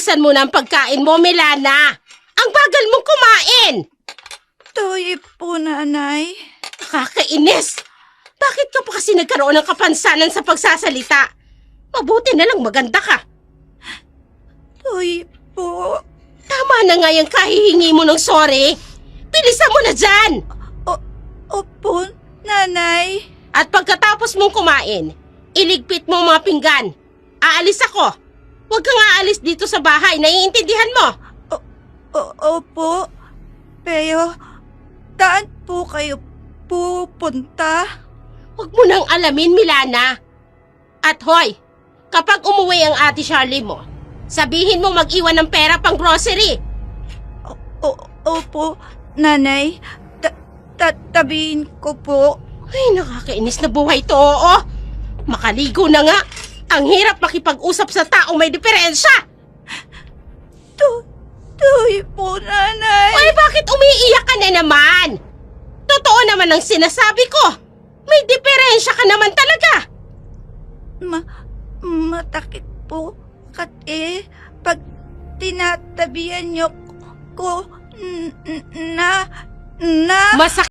Bilisan mo na ang pagkain mo, Milana. Ang bagal mong kumain. Toy po, Nanay. Nakakainis. Bakit ka pa kasi nagkaroon ng kapansanan sa pagsasalita? Mabuti na lang maganda ka. Toy po. Tama na nga yung kahihingi mo ng sorry. Bilisan mo na dyan. Opo, Nanay. At pagkatapos mong kumain, iligpit mo ang mga pinggan. Aalis ako. Huwag kang aalis dito sa bahay. Naiintindihan mo? Opo. Pero, saan po kayo pupunta? Huwag mo nang alamin, Milana. At hoy, kapag umuwi ang ate Charlie mo, sabihin mo mag-iwan ng pera pang grocery. Opo, Nanay. Tabihin ko po. Ay, nakakainis na buhay to, oo. Makaligo na nga. Ang hirap makipag-usap sa taong may diferensya. Toy po, Nanay. Ay, bakit umiiyak ka na naman? Totoo naman ang sinasabi ko. May diferensya ka naman talaga. Matakit po. Kasi, pag tinatabihan niyo ko na Masakit.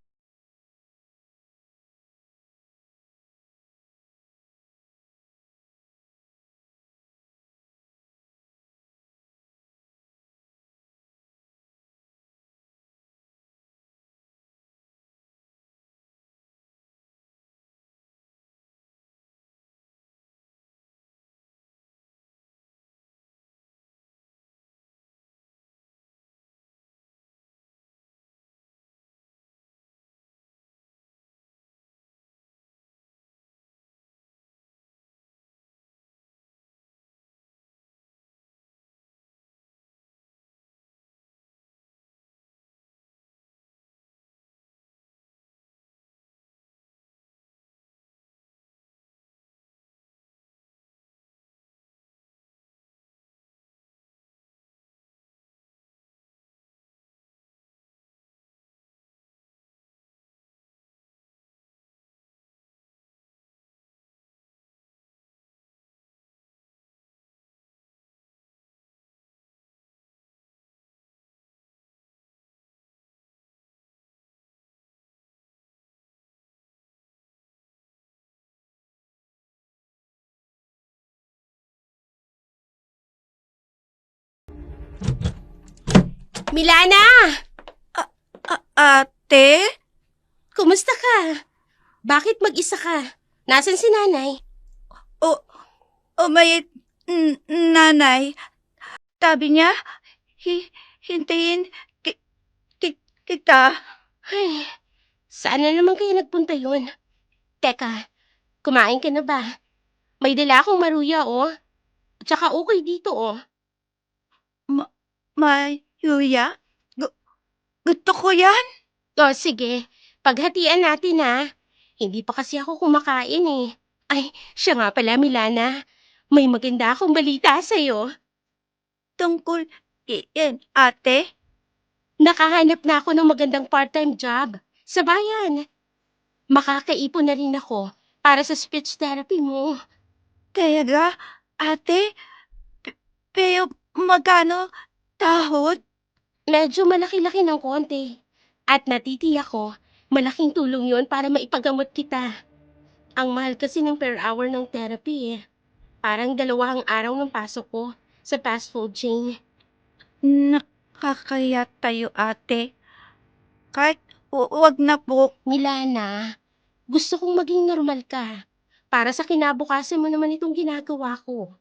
Milana! Ate? Kumusta ka? Bakit mag-isa ka? Nasaan si nanay? May Nanay. Sabi niya, hintayin kita. Ay, saan na naman kayo nagpunta yun? Teka, kumain ka na ba? May dala akong maruya, oh. Tsaka okay dito, oh. May Yuya? Gusto ko yan. O, sige. Paghatian natin, ha. Hindi pa kasi ako kumakain, eh. Ay, siya nga pala, Milana. May maganda akong balita sa'yo. Tungkol iyan, ate. Nakahanap na ako ng magandang part-time job sa bayan. Makakaipon na rin ako para sa speech therapy mo. Talaga, ate? Pero magkano tahod? Medyo malaki-laki ng konti. At natitiyak ko, malaking tulong yon para maipagamot kita. Ang mahal kasi ng per hour ng therapy, eh. Parang 2 araw ng pasok ko sa fast food chain. Nakakaya tayo, ate. Kahit wag na po. Milana, gusto kong maging normal ka. Para sa kinabukasan mo naman itong ginagawa ko.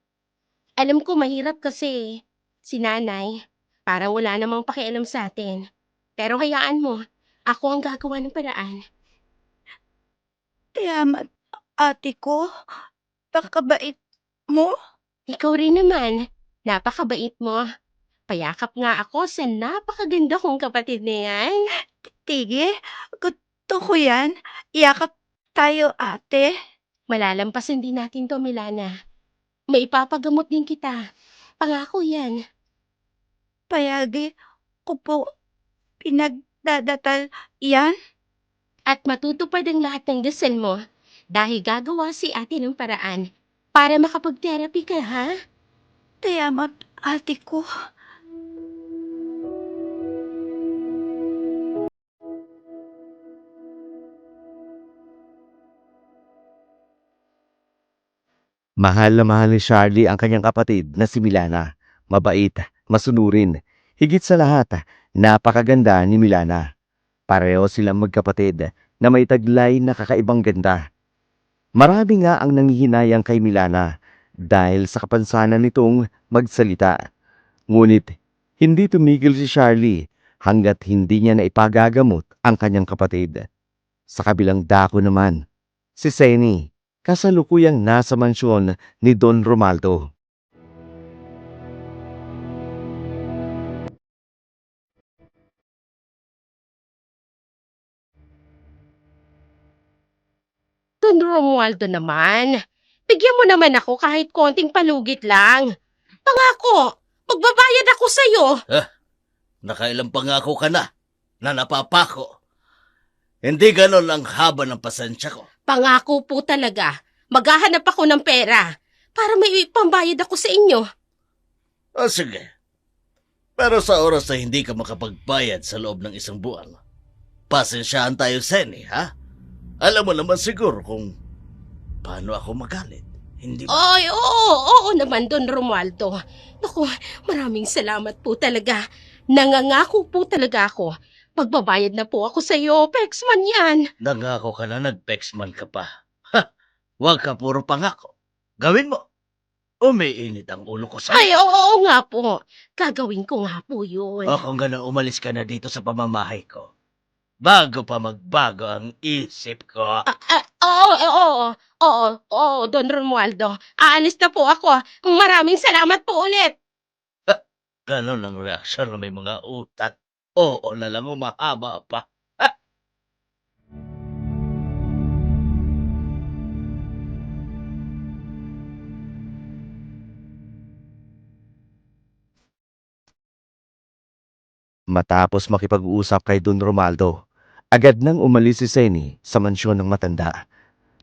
Alam ko mahirap kasi si nanay, parang wala namang pakialam sa atin. Pero hayaan mo, ako ang gagawa ng paraan. Salamat, ate ko. Pakabait mo. Ikaw rin naman, napakabait mo. Payakap nga ako sa napakaganda kong kapatid na yan. Tige, gusto ko yan. Iyakap tayo, ate. Malalampasan din natin to, Milana. May ipapagamot din kita. Pangako yan. Payagi ko po pinagdadatal yan. At matutupad ang lahat ng dasal mo dahil gagawa si ate ng paraan para makapag-therapy ka, ha? Salamat, ate ko. Mahal na mahal ni Charlie ang kanyang kapatid na si Milana. Mabait, masunurin. Higit sa lahat, napakaganda ni Milana. Pareho silang magkapatid na may taglay na kakaibang ganda. Marami nga ang nanghihinayang kay Milana dahil sa kapansanan nitong magsalita. Ngunit hindi tumigil si Charlie hanggat hindi niya naipagagamot ang kanyang kapatid. Sa kabilang dako naman, si Seni kasalukuyang nasa mansyon ni Don Romaldo. Don Romualdo naman, bigyan mo naman ako kahit konting palugit lang. Pangako, magbabayad ako sa'yo. Nakailang pangako ka na napapako. Hindi ganon ang haba ng pasensya ko. Pangako po talaga, maghahanap ako ng pera para may pambayad ako sa inyo. O sige. Pero sa oras na hindi ka makapagbayad sa loob ng isang buwan, pasensyahan tayo, Seni, ha? Alam mo naman siguro kung paano ako magalit. Hindi ba? Ay, oo naman, Don Romualdo. Naku, maraming salamat po talaga. Nangangako po talaga ako. Magbabayad na po ako sa iyo, Pexman yan. Nangako ka na, nag-pexman ka pa. Ha! Huwag ka puro pangako. Gawin mo. Umiinit ang ulo ko Ay, sa'yo. oo nga po. Gagawin ko nga po yun. O kung gano'n, umalis ka na dito sa pamamahay ko. Bago pa magbago ang isip ko. Oo, Don Romualdo. Aalis na po ako. Maraming salamat po ulit. Ganon ang reaksyon ng may mga utak. Oo na lang, umahaba pa. Matapos makipag-uusap kay Don Romaldo, agad nang umalis si Seni sa mansyon ng matanda.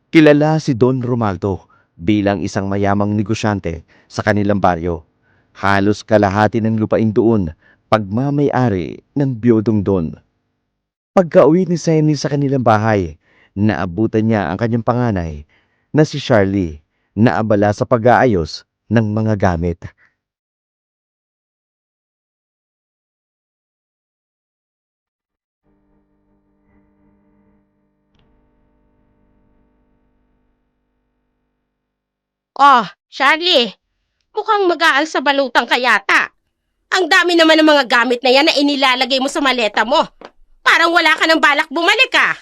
Kilala si Don Romaldo bilang isang mayamang negosyante sa kanilang baryo. Halos kalahati ng lupain doon pagmamay-ari ng biyodong Don. Pagka-uwi ni Seni sa kanilang bahay, naabutan niya ang kanyang panganay na si Charlie na abala sa pag-aayos ng mga gamit. Oh, Charlie, mukhang mag-aal sa balutang ka yata. Ang dami naman ng mga gamit na yan na inilalagay mo sa maleta mo. Parang wala ka ng balak bumalik ah.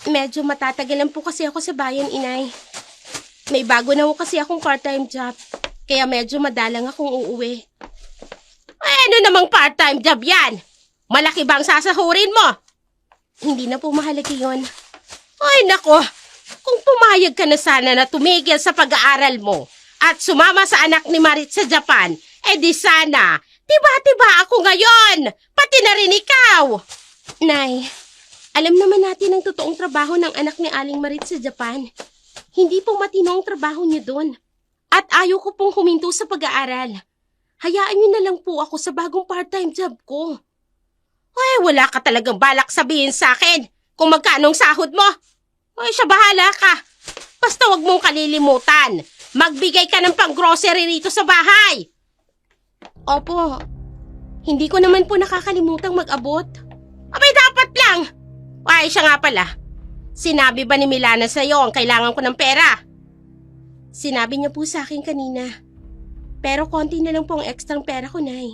Medyo matatagalan po kasi ako sa bayan, inay. May bago na ho kasi akong part-time job. Kaya medyo madalang akong uuwi. Ay, ano namang part-time job yan? Malaki bang sasahurin mo? Hindi na po mahalaga yun. Ay, nako. Kung pumayag ka na sana na tumigil sa pag-aaral mo at sumama sa anak ni Marit sa Japan, di sana, tiba-tiba ako ngayon, pati na rin ikaw. Nay, alam naman natin ang totoong trabaho ng anak ni Aling Marit sa Japan. Hindi po matino ang trabaho niya doon. At ayaw ko pong huminto sa pag-aaral. Hayaan niyo na lang po ako sa bagong part-time job ko. Ay, wala ka talagang balak sabihin sa akin kung magkano ang sahod mo. Ay, siya bahala ka. Basta wag mong kalilimutan. Magbigay ka ng pang-grocery rito sa bahay. Opo. Hindi ko naman po nakakalimutang mag-abot. Abay, dapat lang. Ay, siya nga pala. Sinabi ba ni Milana sa'yo ang kailangan ko ng pera? Sinabi niya po sa akin kanina. Pero konti na lang po ang ekstrang pera ko, Nay.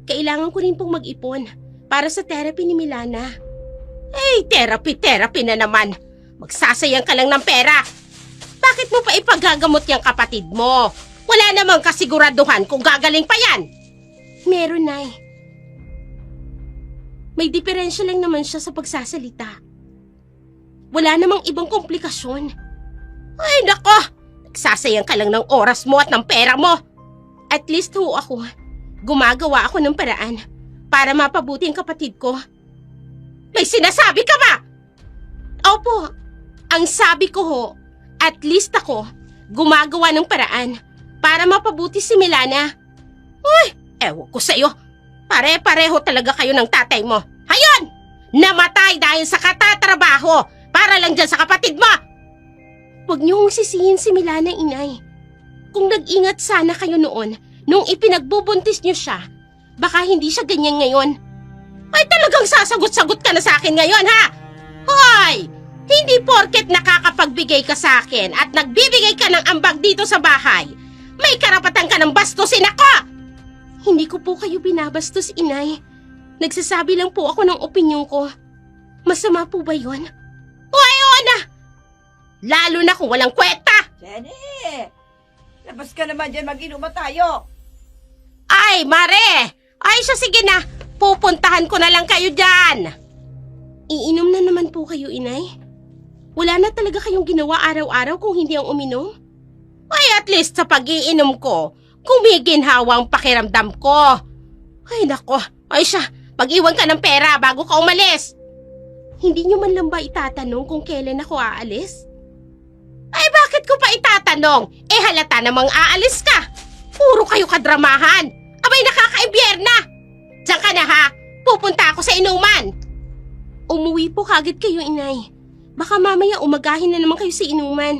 Kailangan ko rin pong mag-ipon para sa therapy ni Milana. Eh, therapy na naman. Magsasayang ka lang ng pera. Bakit mo pa ipagagamot yung kapatid mo? Wala namang kasiguraduhan kung gagaling pa yan. Meron, Nay. May diferensya lang naman siya sa pagsasalita. Wala namang ibang komplikasyon. Ay, nako! Nagsasayang ka lang ng oras mo at ng pera mo. At least ho ako, gumagawa ako ng paraan para mapabuti ang kapatid ko. May sinasabi ka ba? Opo, ang sabi ko ho, at least ako, gumagawa ng paraan para mapabuti si Milana. Ewan ko sa'yo. Pare-pareho talaga kayo ng tatay mo. Hayon! Namatay dahil sa katatrabaho para lang dyan sa kapatid mo! Huwag niyong sisihin si Milana, inay. Kung nag-ingat sana kayo noon, nung ipinagbubuntis niyo siya, baka hindi siya ganyan ngayon. Ay talagang sasagot-sagot ka na sa akin ngayon, ha? Hoy! Hindi porket nakakapagbigay ka sa akin at nagbibigay ka ng ambag dito sa bahay, may karapatan ka ng bastusin ako! Hindi ko po kayo binabastos, inay. Nagsasabi lang po ako ng opinyon ko. Masama po ba yun? Uy, na! Lalo na kung walang kwenta! Jenny! Labas ka naman dyan, mag-inuman tayo. Ay, Mare! Ay, siya, sige na. Pupuntahan ko na lang kayo dyan. Iinom na naman po kayo, inay. Wala na talaga kayong ginawa araw-araw kung hindi ang uminom? Ay, at least sa pag-iinom ko, kumiginhawa ang pakiramdam ko. Ay, nako. Ay, siya, pag-iwan ka ng pera bago ka umalis. Hindi niyo man lang ba itatanong kung kailan ako aalis? Ay, bakit ko pa itatanong? Eh, halata namang aalis ka. Puro kayo kadramahan. Abay, nakakaibyerna. Diyan ka na, ha? Pupunta ako sa inuman. Umuwi po kagad kayo, inay. Baka mamaya umagahin na naman kayo sa inuman.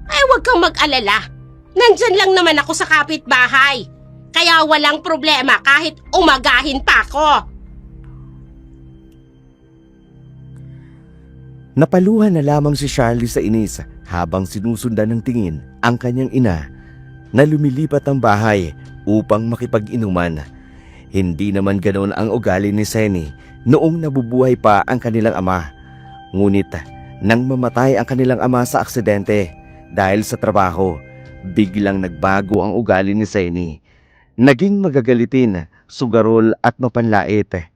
Ay, huwag kang mag-alala. Nandyan lang naman ako sa kapitbahay. Kaya walang problema kahit umagahin pa ako. Napaluhan na lamang si Charlie sa inis habang sinusundan ng tingin ang kanyang ina na lumilipat ang bahay upang makipag-inuman. Hindi naman ganoon ang ugali ni Senny noong nabubuhay pa ang kanilang ama. Ngunit nang mamatay ang kanilang ama sa aksidente dahil sa trabaho, biglang nagbago ang ugali ni Senny. Naging magagalitin, sugarol at mapanlait.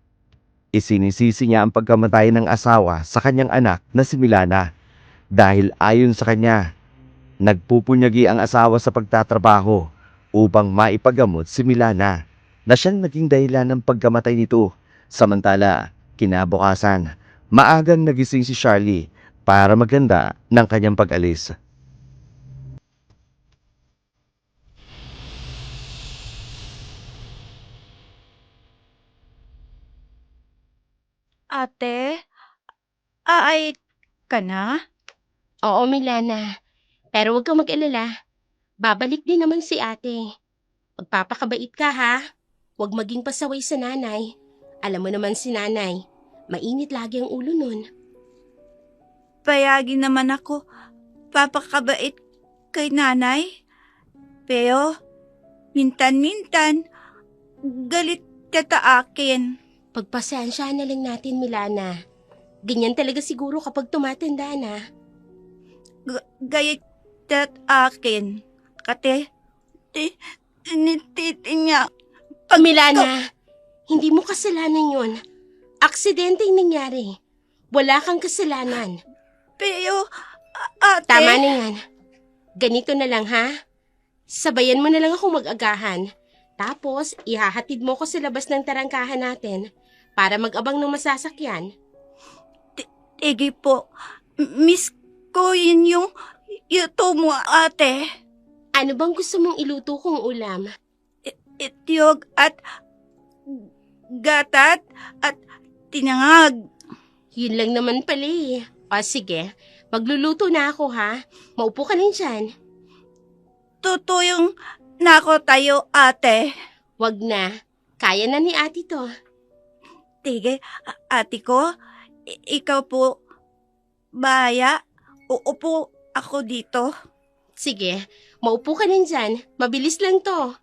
Isinisisi niya ang pagkamatay ng asawa sa kanyang anak na si Milana dahil ayon sa kanya, nagpupunyagi ang asawa sa pagtatrabaho upang maipagamot si Milana na siyang naging dahilan ng pagkamatay nito. Samantala, kinabukasan, maagang nagising si Charlie para maganda ng kanyang pag-alis. Ate, aay ka na? Oo, Milana. Pero huwag kang mag-alala. Babalik din naman si ate. Magpapakabait ka, ha? Huwag maging pasaway sa nanay. Alam mo naman si nanay. Mainit lagi ang ulo nun. Payagin naman ako, papakabait kay nanay. Pero, mintan-mintan, galit ka ta akin. Pagpasensya na lang natin, Milana. Ganyan talaga siguro kapag tumatanda na. Gayat tat akin. Kate, tinititi niya. Milana, hindi mo kasalanan yun. Aksidente yung nangyari. Wala kang kasalanan. Pero, ate... Tama na yan. Ganito na lang, ha? Sabayan mo na lang ako mag-agahan. Tapos, ihahatid mo ko sa labas ng tarangkahan natin para mag-abang ng masasakyan. Tige po, miss ko yun yung yuto mo, ate. Ano bang gusto mong iluto kong ulam? Ityog at gatat at tinangag. Yun lang naman pala eh. O sige, magluluto na ako ha. Maupo ka rin dyan. Tutuyong nako tayo, ate. Wag na. Kaya na ni ate to. Tige, ate ko, ikaw po, baya, uupo ako dito. Sige, maupo ka rin dyan. Mabilis lang to.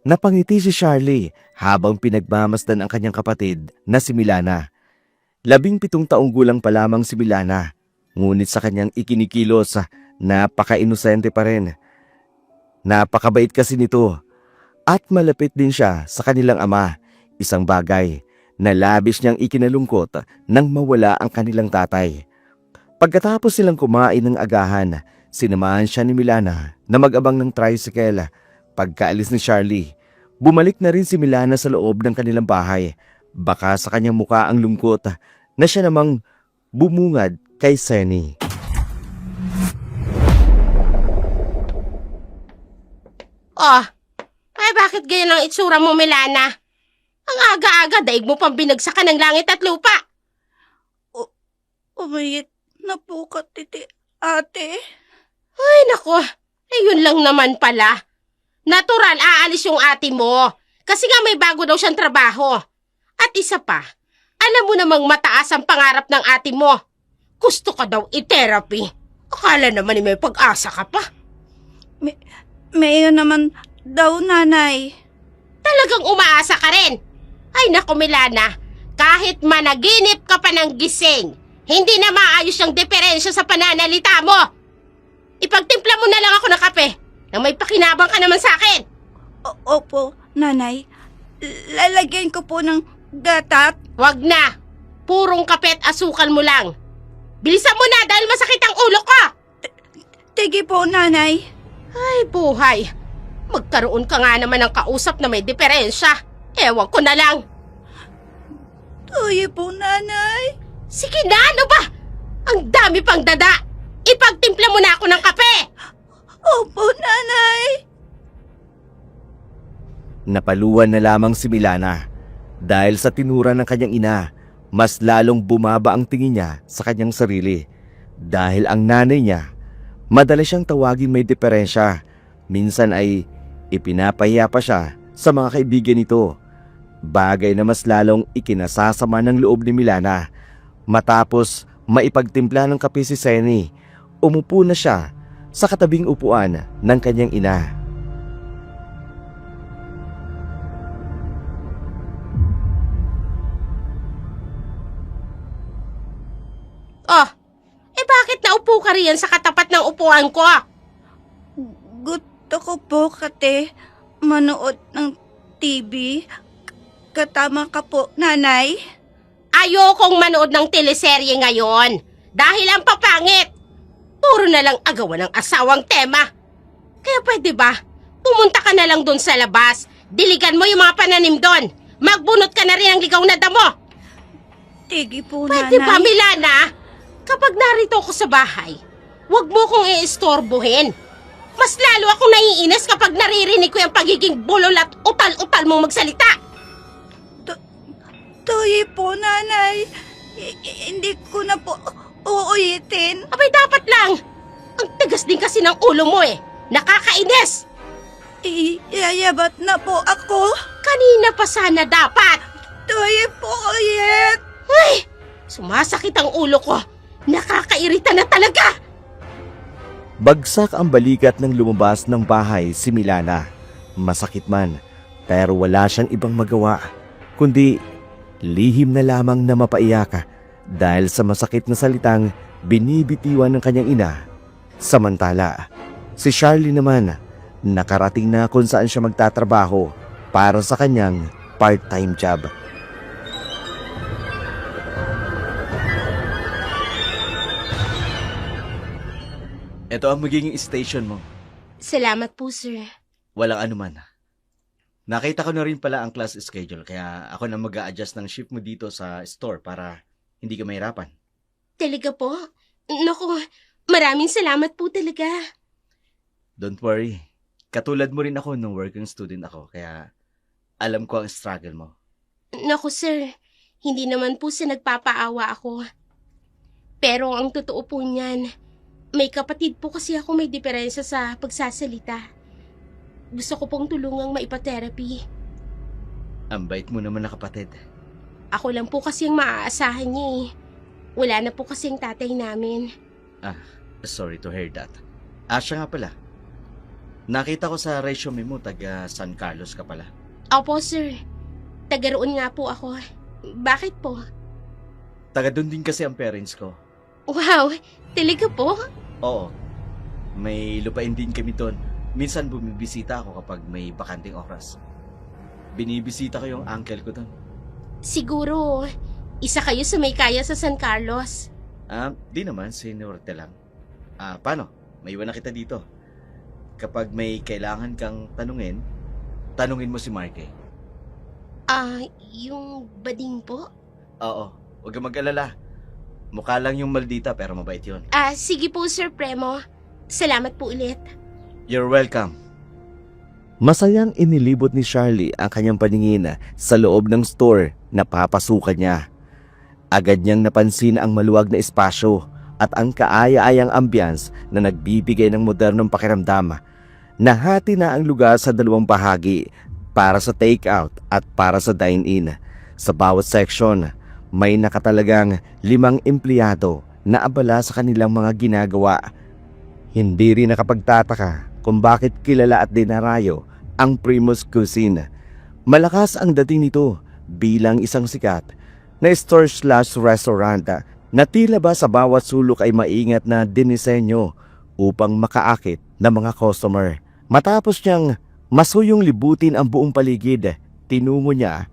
Napangiti si Charlie habang pinagmamasdan ang kanyang kapatid na si Milana. 17 taong gulang pa lamang si Milana, ngunit sa kanyang ikinikilos, napaka-inosente pa rin. Napakabait kasi nito at malapit din siya sa kanilang ama, isang bagay na labis niyang ikinalungkot nang mawala ang kanilang tatay. Pagkatapos silang kumain ng agahan, sinamahan siya ni Milana na mag-abang ng tricycle. Pagkaalis ni Charlie, bumalik na rin si Milana sa loob ng kanilang bahay. Baka sa kanyang mukha ang lungkot na siya namang bumungad kay Senny. Oh, ay bakit ganyan ang itsura mo, Milana? Ang aga-aga, daig mo pang binagsakan ng langit at lupa. Umayit na po ka, ate. Ay, nako. Yun lang naman pala. Natural, aalis yung ate mo. Kasi nga may bago daw siyang trabaho. At isa pa, alam mo namang mataas ang pangarap ng ate mo. Gusto ka daw i-therapy. Akala naman may pag-asa ka pa. Mayon naman daw, nanay. Talagang umaasa ka rin. Ay, nako, Milana. Kahit managinip ka pa ng gising, hindi na maayos yung diferensya sa pananalita mo. Ipagtimpla mo na lang ako ng kape na may pakinabang ka naman sa akin. Opo, nanay. Lalagyan ko po ng gatat. Wag na. Purong kape at asukal mo lang. Bilisan mo na dahil masakit ang ulo ko. Sige po, nanay. Ay, buhay. Magkaroon ka nga naman ng kausap na may diferensya. Ewan ko na lang. Tuyo po, nanay. Sige na, ano ba? Ang dami pang dada. Ipagtimpla mo na ako ng kape. Opo, nanay. Napaluan na lamang si Milana. Dahil sa tinura ng kanyang ina, mas lalong bumaba ang tingin niya sa kanyang sarili. Dahil ang nanay niya, madalas siyang tawagin may diferensya. Minsan ay ipinapahiya pa siya sa mga kaibigan nito. Bagay na mas lalong ikinasasama ng loob ni Milana. Matapos maipagtimpla ng kape si Senny, umupo na siya sa katabing upuan ng kanyang ina. Oh, bakit naupo ka riyan sa katapat ng upuan ko? Gusto ko po, kate, manood ng TV. Katama ka po, nanay. Ayokong manood ng teleserye ngayon dahil ang papangit. Puro na lang agawan ng asawang tema. Kaya pwede ba, pumunta ka na lang doon sa labas. Diligan mo yung mga pananim doon. Magbunot ka na rin ng ligaw na damo. Sige po, Pwede nanay. ba, Milana? Kapag narito ako sa bahay, huwag mo kong iistorbohin. Mas lalo akong naiinis kapag naririnig ko yung pagiging bulol at utal-utal mong magsalita. Tuyo po, nanay. Hindi ko na po uulitin. Abay, dapat lang. Ang tigas din kasi ng ulo mo eh. Nakakainis. Iyayabat na po ako. Kanina pa sana dapat. Tuyo po ulit. Ay, sumasakit ang ulo ko. Nakakairita na talaga. Bagsak ang balikat ng lumabas ng bahay si Milana. Masakit man, pero wala siyang ibang magawa, kundi lihim na lamang na mapaiyak dahil sa masakit na salitang binibitiwan ng kanyang ina. Samantala, si Charlie naman, nakarating na kung saan siya magtatrabaho para sa kanyang part-time job. Ito ang magiging station mo. Salamat po, sir. Walang anuman. Nakita ko na rin pala ang class schedule kaya ako na mag-a-adjust ng shift mo dito sa store para hindi ka mahirapan. Talaga po? Naku, maraming salamat po talaga. Don't worry. Katulad mo rin ako nung working student ako kaya alam ko ang struggle mo. Naku, sir. Hindi naman po sa nagpapaawa ako. Pero ang totoo po niyan, may kapatid po kasi ako may diferensya sa pagsasalita. Gusto ko pong tulungang maipa-therapy. Ang bait mo naman na kapatid. Ako lang po kasi ang maaasahan niya eh. Wala na po kasi ang tatay namin. Sorry to hear that. Siya nga pala. Nakita ko sa resume mo taga San Carlos ka pala. Opo, sir. Taga roon nga po ako. Bakit po? Taga doon din kasi ang parents ko. Wow, talaga po? Oo. May lupain din kami doon. Minsan bumibisita ako kapag may bakanting oras. Binibisita ko yung uncle ko doon. Siguro, isa kayo sa may kaya sa San Carlos. Di naman, seniority lang. Paano? May iwan na kita dito. Kapag may kailangan kang tanungin mo si Marky. Yung bading po? Oo, huwag kang mag-alala. Mukha lang yung maldita pero mabait yun. Sige po, Sir Premo. Salamat po ulit. You're welcome. Masayang inilibot ni Charlie ang kanyang paningin sa loob ng store na papasukan niya. Agad niyang napansin ang maluwag na espasyo at ang kaaya-ayang ambience na nagbibigay ng modernong pakiramdam. Nahati na ang lugar sa dalawang bahagi, para sa take-out at para sa dine-in. Sa bawat section, may nakatalagang 5 empleyado na abala sa kanilang mga ginagawa. Hindi rin nakapagtataka kung bakit kilala at dinarayo ang Primus Cuisine. Malakas ang dating nito bilang isang sikat na store/restaurant na tila ba sa bawat sulok ay maingat na dinisenyo upang makaakit ng mga customer. Matapos niyang masuyong libutin ang buong paligid, tinungo niya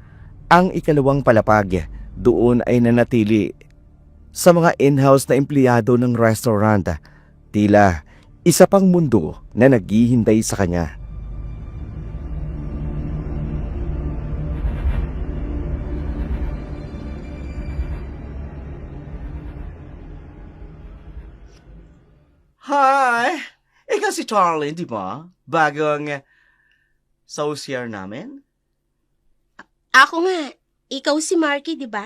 ang ikalawang palapag. Doon ay nanatili sa mga in-house na empleyado ng restaurant. Tila isa pang mundo na naghihintay sa kanya. Hi! Ikaw si Charlie, di ba? Bagong saucier namin? Ako nga. Ikaw si Marky, di ba?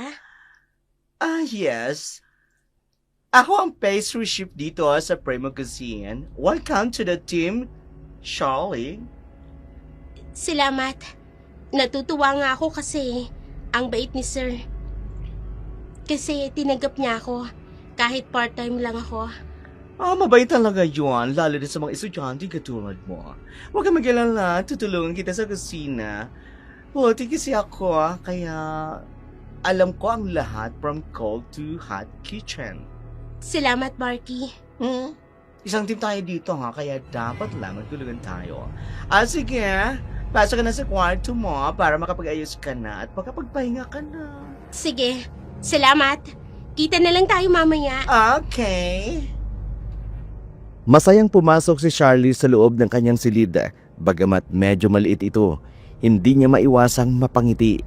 Yes. Ako ang pastry chef dito sa Primo Cuisine. Welcome to the team, Charlie. Salamat. Natutuwa nga ako kasi ang bait ni Sir. Kasi tinanggap niya ako kahit part-time lang ako. Mabait talaga yun, lalo na sa mga estudyante katulad mo. Huwag kang mag-alala, tutulungan kita sa kusina. Buti kasi ako, kaya alam ko ang lahat from cold to hot kitchen. Salamat, Marky. Isang team tayo dito kaya dapat lang magtulungan tayo. Sige, pasok ka na sa kwarto mo para makapag-ayos ka na at makapagpahinga ka na. Sige, salamat. Kita na lang tayo mamaya. Okay. Masayang pumasok si Charlie sa loob ng kanyang silid. Bagamat medyo maliit ito, hindi niya maiwasang mapangiti.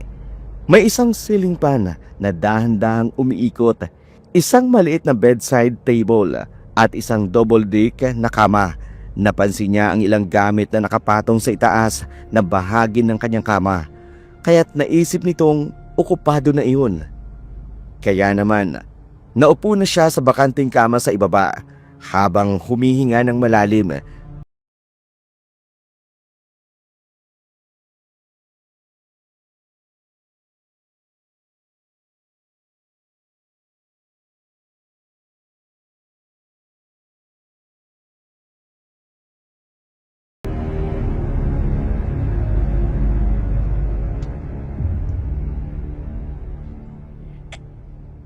May isang ceiling fan na dahan-dahang umiikot, isang maliit na bedside table at isang double deck na kama. Napansin niya ang ilang gamit na nakapatong sa itaas na bahagi ng kanyang kama, kaya't naisip nitong okupado na iyon. Kaya naman, naupo na siya sa bakanting kama sa ibaba habang humihinga ng malalim.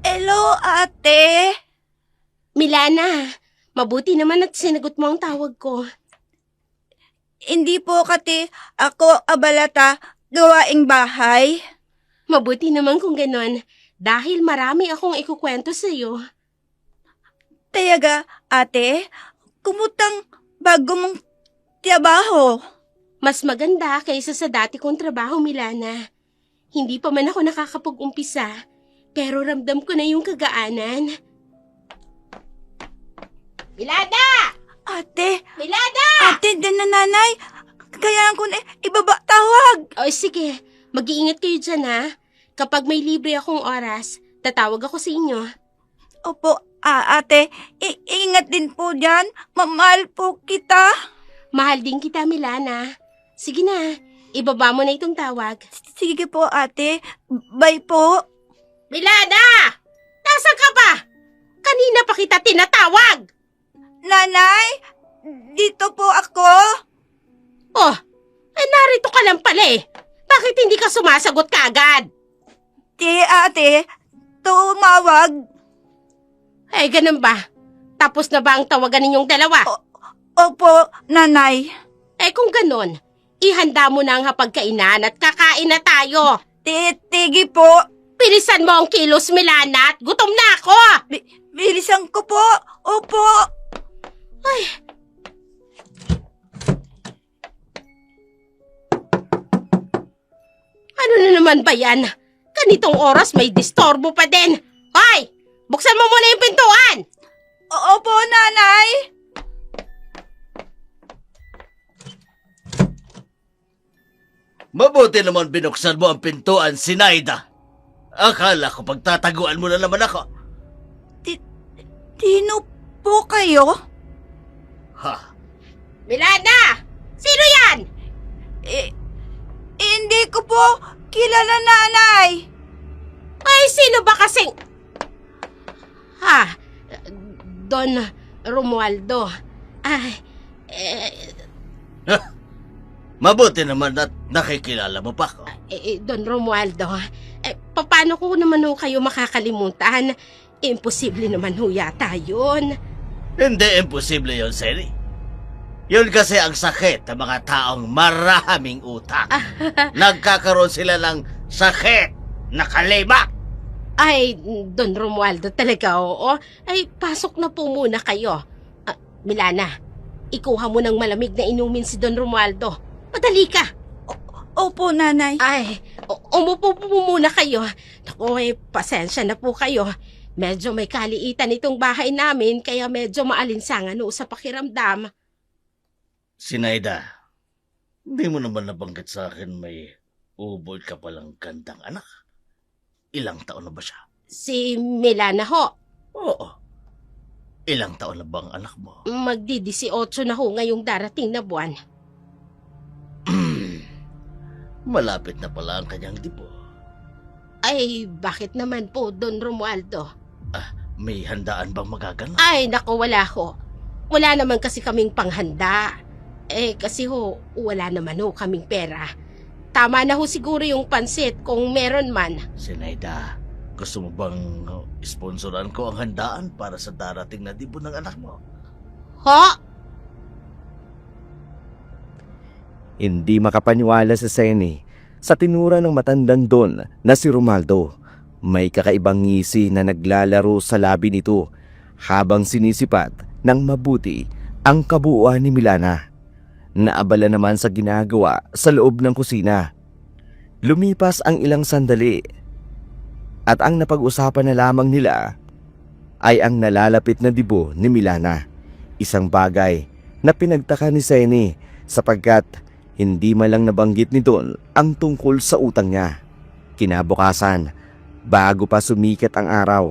Hello, ate. Milana, mabuti naman at sinagot mo ang tawag ko. Hindi po kati ako abalata gawaing bahay. Mabuti naman kung ganon, dahil marami akong ikukwento sa iyo. Tayaga, ate, kumutang bago mong trabaho. Mas maganda kaysa sa dati kong trabaho, Milana. Hindi pa man ako nakakapag-umpisa, pero ramdam ko na yung kagaanan. Milana! Ate, Milana! ate din na nanay. Kaya ko na ibaba tawag. O sige, mag-iingat kayo dyan ha. Kapag may libre akong oras, tatawag ako sa inyo. Opo, ate, ingat din po dyan. Mamahal po kita. Mahal din kita, Milana. Sige na, ibaba mo na itong tawag. Sige po, ate. Bye po. Milana! Nasaan ka ba? Kanina pa kita tinatawag! Nanay, dito po ako. Oh, narito ka lang pala eh. Bakit hindi ka sumasagot kaagad? Ate, tumawag. Ganun ba? Tapos na ba ang tawagan ninyong dalawa? Opo, nanay. Kung ganun, ihanda mo na ang hapagkainan at kakain na tayo. Tigi po. Bilisan mo ang kilos, Milana, at gutom na ako! Bilisan ko po. Opo. Ay. Ano na naman ba yan? Ganitong oras may distorbo pa din. Hoy! Buksan mo muna yung pintuan! Opo, nanay. Mabuti naman binuksan mo ang pintuan, Sinaida. Akala ko pagtataguan mo na naman ako. Sino po kayo? Ha? Milana! Sino yan? Hindi ko po kilala, nanay. Ay, sino ba kasing... Don Romualdo. Ay, Mabuti naman at nakikilala mo pa ako. Don Romualdo. Paano ko naman ho kayo makakalimutan? Imposible naman ho yata yun. Hindi imposible yon, Sally. Yun kasi ang sakit ng mga taong maraming utang. Nagkakaroon sila ng sakit na kalima. Ay, Don Romualdo talaga, oo. Ay, pasok na po muna kayo. Milana, ikuha mo ng malamig na inumin si Don Romualdo. Madali ka. Opo, nanay. Ay, umupo po muna kayo. Naku, pasensya na po kayo. Medyo may kaliitan itong bahay namin, kaya medyo maalinsangan sa pakiramdam. Sinaida, hindi mo naman nabanggit sa akin may ubod ka palang gandang anak. Ilang taon na ba siya? Si Milana ho, Oo. Ilang taon na bang anak mo? magdi-18 na ho ngayong darating na buwan. Malapit na pala ang kanyang dibo. Ay, bakit naman po, Don Romualdo? May handaan bang magaganap? Ay, naku, wala ho. Wala naman kasi kaming panghanda. Kasi ho, wala naman ho kaming pera. Tama na ho siguro yung pansit kung meron man. Sinaida, gusto mo bang sponsoran ko ang handaan para sa darating na dibo ng anak mo? Ho? Hindi makapaniwala si Seni sa tinura ng matandang Don na si Romualdo. May kakaibang ngisi na naglalaro sa labi nito habang sinisipat ng mabuti ang kabuuan ni Milana. Naabala naman sa ginagawa sa loob ng kusina. Lumipas ang ilang sandali at ang napag-usapan na lamang nila ay ang nalalapit na dibo ni Milana. Isang bagay na pinagtaka ni Seni sapagkat hindi man lang nabanggit ni Don ang tungkol sa utang niya. Kinabukasan, bago pa sumikat ang araw,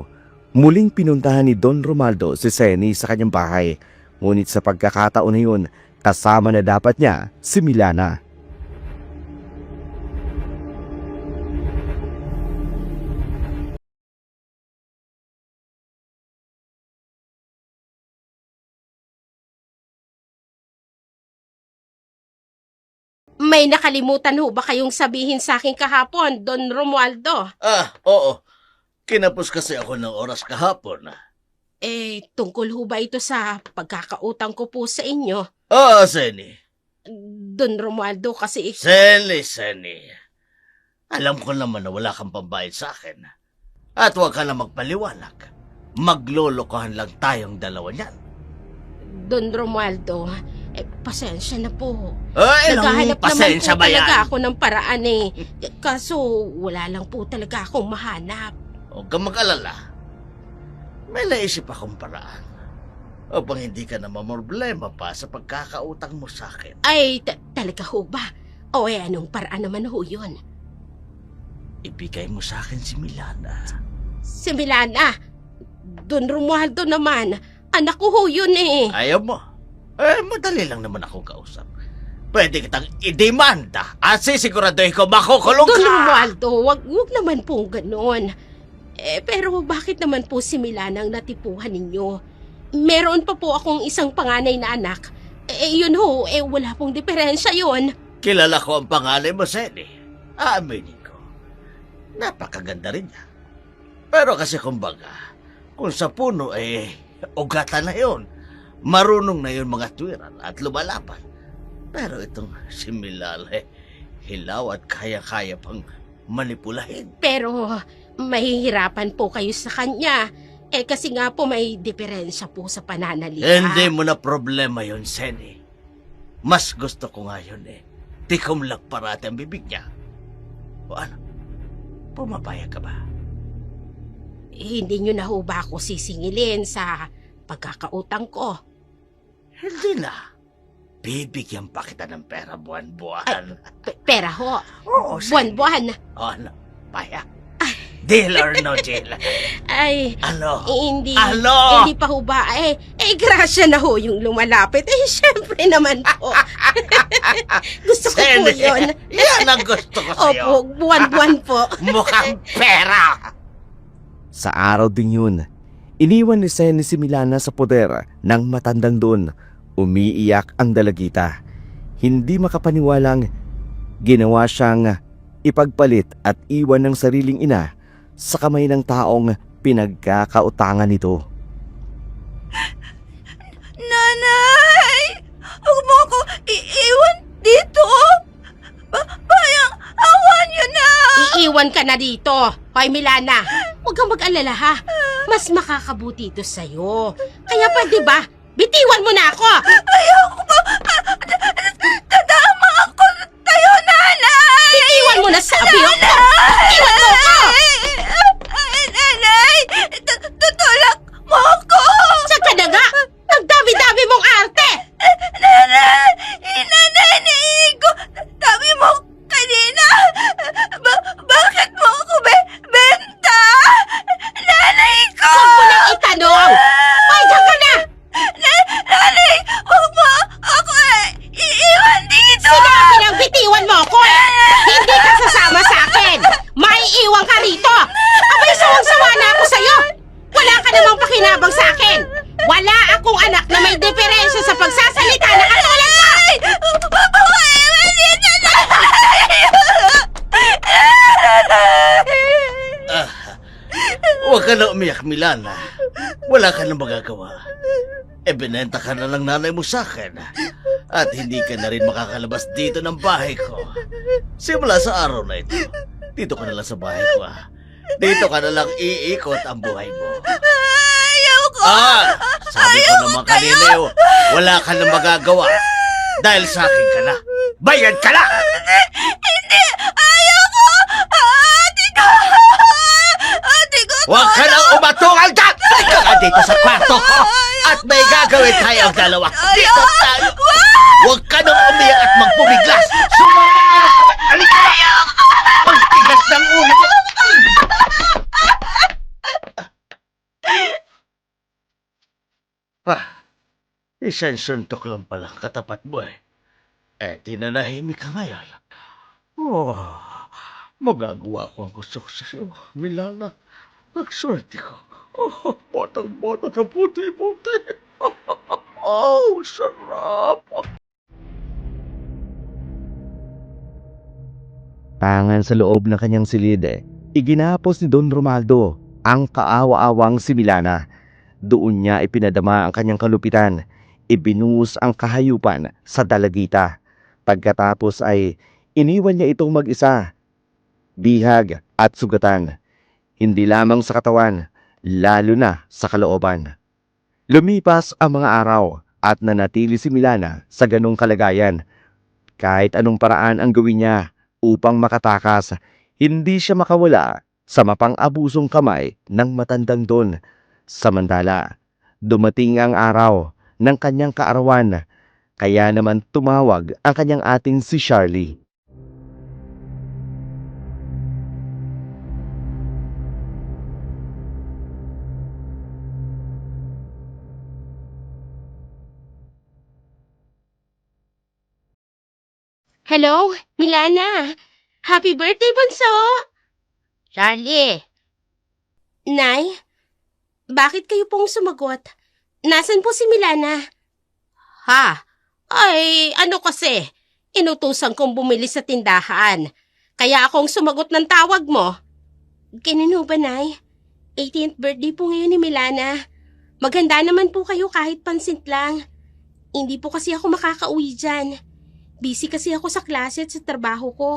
muling pinuntahan ni Don Romualdo si Seni sa kanyang bahay. Ngunit sa pagkakataon na yun, kasama na dapat niya si Milana. May nakalimutan ho ba kayong sabihin sa akin kahapon, Don Romualdo? Oo. Kinapos kasi ako ng oras kahapon. Tungkol ho ba ito sa pagkakautang ko po sa inyo? Oo, Seni. Don Romualdo kasi... Seni. Alam ko naman na wala kang pambayad sa akin. At huwag ka na magpaliwanag. Maglolokohan lang tayong dalawa niyan. Don Romualdo, pasensya na po. Ilang Naghahanap pasensya naman po ba yan? talaga ako ng paraan Kaso wala lang po talaga akong mahanap. Huwag kang mag-alala. May naisip akong paraan. Upang hindi ka na mamroblema pa sa pagkakautang mo sa akin. Ay, talaga ho ba? O anong paraan naman ho yun? Ibigay mo sa akin si Milana. Si Milana, Don Romualdo naman, anak ko ho yun Ayaw mo? Madali lang naman akong kausap. Pwede kitang idemanda at sisiguraduhin ko makukulong Don ka! Romualdo, wag naman pong ganon. Pero bakit naman po si Milana ang natipuhan ninyo? Meron pa po akong isang panganay na anak. Yun ho, wala pong diferensya yun. Kilala ko ang pangalan mo, Seni. Aaminin ko. Napakaganda rin niya. Pero kasi kumbaga, kung sa puno ugatan na yun. Marunong na yun mga tuwiran at lumalaban. Pero itong si Milal, hilaw at kaya-kaya pang manipulahin. Pero mahihirapan po kayo sa kanya. Kasi nga po may diferensya po sa pananalita. Hindi mo na problema yun, Seni. Mas gusto ko nga yun Tikom lang parati ang bibig niya. O ano? Pumapayag ka ba? Hindi nyo na ho ba ako sisingilin sa pagkakautang ko? Hindi na. bibigyan pa kita ng pera buwan-buwan. Pera ho. Oo, Buwan-buwan. Ano? Paya? Deal or no deal? Ay, Ano? hindi. Ano? Hindi pa ho ba? Grasya na ho yung lumalapit. Syempre naman po. Gusto ko po Sene, yun. Yan ang gusto ko sa'yo. Opo, buwan-buwan po. Mukhang pera. Sa araw ding yun, iniwan ni Senny si Milana sa poder ng matandang doon. Umiiyak ang dalagita. Hindi makapaniwalang ginawa siyang ipagpalit at iwan ng sariling ina sa kamay ng taong pinagkakautangan nito. Nanay! Huwag mo ako iiwan dito! Bayang, awan niyo na! Iiwan ka na dito. Hoy, Milana, huwag kang mag-alala ha. Mas makakabuti ito sa'yo. Kaya pwede ba, bitiwan mo na ako. Ayoko pa! Tadama ako tayo, nanay! Bitiwan mo na sabi ko. Bitiwan mo ako. Nanay! Tutulak mo ako! Saan ka na nga? Ang dami-dami mong arte. Nanay! Nanay, naiigo! Sabi mo kanina! Bakit mo ako benta? Nanay ko! Huwag mo nang itanong. Hoy, saan ka na? Nanay! Huwag mo ako iiwan dito! Sinabi ng bitiwan mo ako eh. Hindi ka sasama sa akin. Maiiwan ka rito. Abay, sawang-sawa na ako sa'yo. Wala ka namang pakinabang sa akin. Wala akong anak na may diferensya sa pagsasalita na katulad mo. Huwag mo iiwan dito, Ah, huwag ka na umiyak, Milana. Wala ka na magagawa. Binenta ka na ng nanay mo sa akin. At hindi ka na rin makakalabas dito ng bahay ko. Simula sa araw na ito, dito ka na lang sa bahay ko. Dito ka na lang iikot ang buhay mo. Ayoko! Sabi ko naman kanina, wala ka na magagawa. Dahil sa akin ka na. Bayad ka na! Hindi! Ayoko! Ate ko! Ate ko! Huwag ka nang umatungal dyan! Halika ka dito sa kwarto ko! At may gagawin tayong dalawa. Dito tayo! Huwag ka nang umiyak at magpumiglas! Sumama! Halika na! Magtigas ng ulo! Isang suntok lang pala katapat mo eh. Tinanahimik ka ngayon. Magagawa ko ang gusto ko sa'yo, Milana. Nagswerte ko. Botang-bota na puti-puti. Sarap. Tangan sa loob ng kanyang silid, iginapos ni Don Romaldo ang kaawa-awang si Milana. Doon niya ipinadama ang kanyang kalupitan. Ibinuhos ang kahayupan sa dalagita. Pagkatapos ay iniwan niya itong mag-isa. Bihag at sugatan. Hindi lamang sa katawan, lalo na sa kalooban. Lumipas ang mga araw at nanatili si Milana sa ganong kalagayan. Kahit anong paraan ang gawin niya upang makatakas, hindi siya makawala sa mapang-abusong kamay ng matandang Don. Samantala, dumating ang araw ng kanyang kaarawan, kaya naman tumawag ang kanyang ating si Charlie. Hello, Milana. Happy birthday, Bunso! Charlie. Nay, bakit kayo pong sumagot? Nasaan po si Milana? Ha? Ay, ano kasi, inutusan kong bumili sa tindahan. Kaya akong sumagot ng tawag mo. Ganun ho ba, Nay? 18th birthday po ngayon ni Milana. Maghanda naman po kayo kahit pansit lang. Hindi po kasi ako makakauwi dyan. Busy kasi ako sa klase at sa trabaho ko.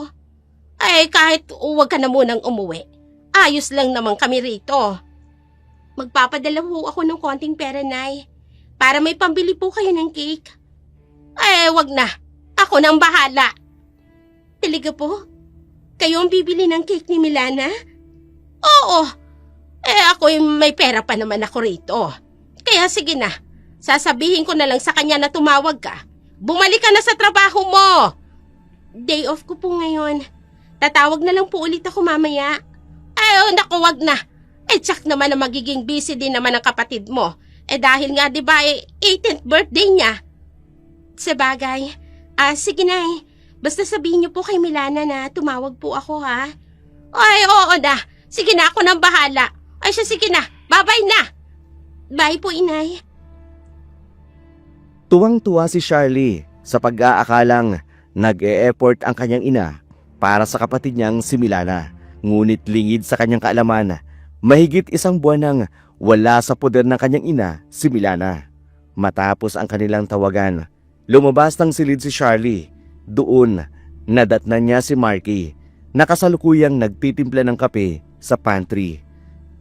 Ay, kahit huwag ka na munang umuwi. Ayos lang naman kami rito. Magpapadala po ako ng konting pera, Nay. Para may pambili po kayo ng cake. Ay, wag na. Ako nang bahala. Talaga po? Kayo ang bibili ng cake ni Milana? Oo. Ako may pera pa naman ako rito. Kaya sige na. Sasabihin ko na lang sa kanya na tumawag ka. Bumalik ka na sa trabaho mo! Day off ko po ngayon. Tatawag na lang po ulit ako mamaya. Ay, naku, wag na. Tsak naman na magiging busy din naman ang kapatid mo. Dahil nga, di ba, 18th birthday niya. Sa bagay, sige na Basta sabihin niyo po kay Milana na tumawag po ako, ha? Ay, oo na. Sige na, ako nang bahala. Ay, sige na. Bye-bye na. Bye po, inay. Tuwang-tuwa si Charlie sa pag-aakalang nag-e-effort ang kanyang ina para sa kapatid niyang si Milana. Ngunit lingid sa kanyang kaalaman, mahigit 1 buwan nang wala sa poder ng kanyang ina si Milana. Matapos ang kanilang tawagan, lumabas ng silid si Charlie. Doon, nadatnan niya si Marky na kasalukuyang nagtitimpla ng kape sa pantry.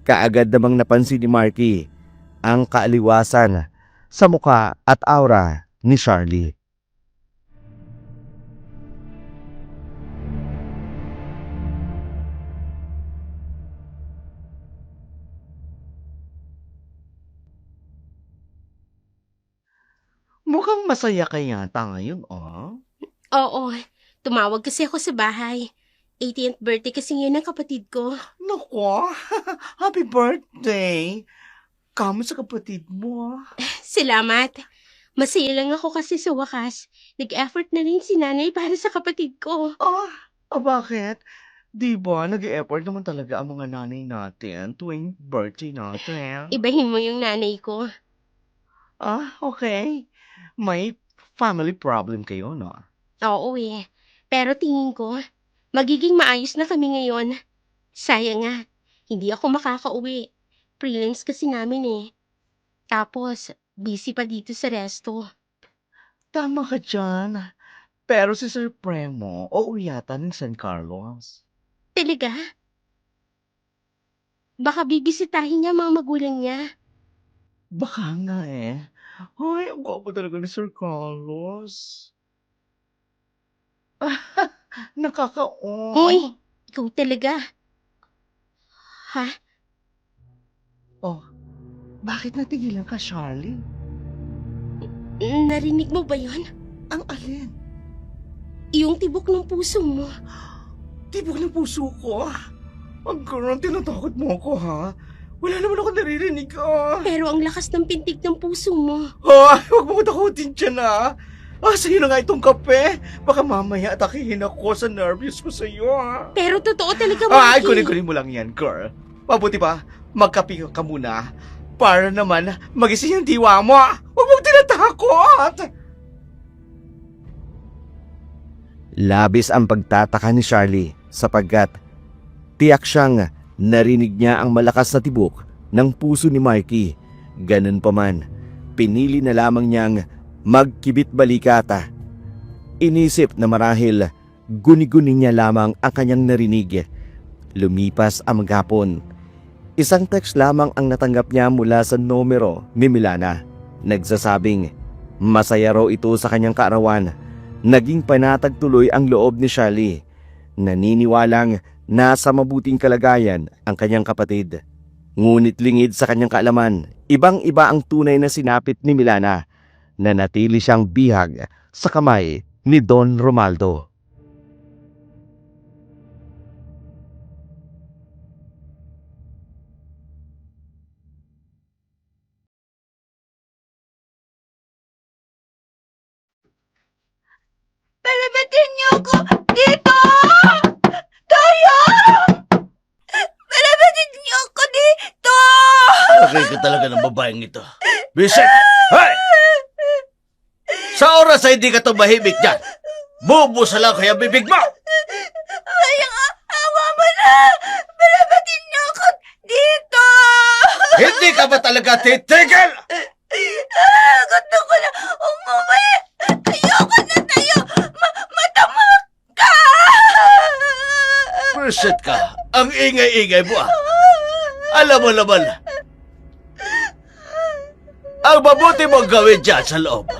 Kaagad namang napansin ni Marky ang kaaliwasan sa mukha at aura ni Charlie. Mukhang masaya ka yata ngayon, oh. Oo, tumawag kasi ako sa bahay. 18th birthday kasi ngayon ng kapatid ko. Naku, happy birthday! Kamusta sa kapatid mo? Salamat. Masaya lang ako kasi sa wakas. Nag-effort na rin si nanay para sa kapatid ko. Bakit? Di ba, nag-e-effort naman talaga ang mga nanay natin tuwing birthday natin? Ibahin mo yung nanay ko. Okay. May family problem kayo, no? Oo Pero tingin ko, magiging maayos na kami ngayon. Sayang nga, hindi ako makakauwi. Freelance kasi namin Tapos, busy pa dito sa resto. Tama ka dyan. Pero si Sir Premo, uuwi yata ng San Carlos. Talaga? Baka bibisitahin niya mga magulang niya. Baka nga Hoy, ang gwapo talaga ni Sir Carlos. Nakaka-o. Hoy, ikaw talaga. Ha? Bakit natigilan ka, Charlie? Narinig mo ba yon? Ang alin? Yung tibok ng puso mo. Tibok ng puso ko. Ang girl, tinatakot mo ako, ha? Wala naman ako naririnig, Pero ang lakas ng pintig ng puso mo. Huwag mo ko takutin dyan, ha? Sa'yo na nga itong kape. Baka mamaya atakihin ako sa nervous ko sa'yo, ha? Pero totoo talaga, Ay, Marky. kunin mo lang yan, girl. Mabuti pa, magkape ka muna. Para naman magising yung diwa mo. Huwag mong tinatakot. Labis ang pagtataka ni Charlie sapagkat tiyak siyang narinig niya ang malakas na tibok ng puso ni Marky. Ganun pa man, pinili na lamang niyang magkibit balikata. Inisip na marahil guni-guni niya lamang ang kanyang narinig. Lumipas ang maghapon. Isang text lamang ang natanggap niya mula sa numero ni Milana. Nagsasabing masaya raw ito sa kanyang kaarawan. Naging panatag tuloy ang loob ni Charlie. Naniniwalang nasa mabuting kalagayan ang kanyang kapatid. Ngunit lingid sa kanyang kaalaman, ibang-iba ang tunay na sinapit ni Milana. Nanatili siyang bihag sa kamay ni Don Romaldo. Palabatin niyo ako dito! Tayo! Palabatin niyo ako dito! Lagay ka talaga ng babaeng ito. Bisit! Hey! Sa oras ay hindi ka tumahimik dyan. Bubusa lang kaya bibig mo! Ayang awa mo na! Palabatin niyo ako dito! Hindi ka ba talaga titigil? Gusto ko na umuwi! Ayoko na tayo! Matama ka! Bisit ka. Ang ingay-ingay mo Alam mo naman, ang mabuti mong gawin dyan sa loob.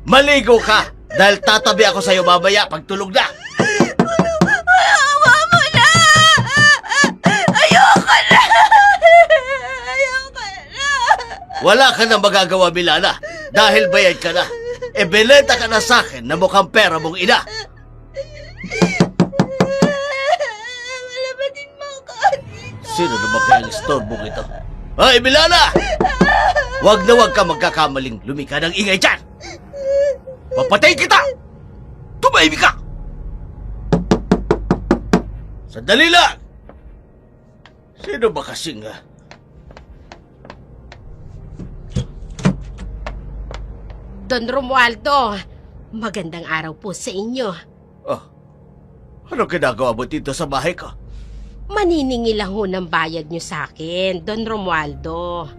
Maligo ka dahil tatabi ako sa'yo mamaya pag tulog na. Awa mo na! Ayoko na! Ayoko na! Wala ka na magagawa, Milana, dahil bayad ka na. Ebelenta ka na sa akin na mukhang pera mong ina. Wala ba din mo ako dito? Sino naman kaya ang istorbong ito? Hoy, Milana! Huwag na huwag ka magkakamaling lumika ng ingay dyan! Papatayin kita! Tumahimik ka! Sandali lang! Sino ba kasing Don Romualdo, magandang araw po sa inyo. Oh, ano ginagawa mo dito sa bahay ko? Maniningil lang ho ng bayad nyo sa akin, Don Romualdo.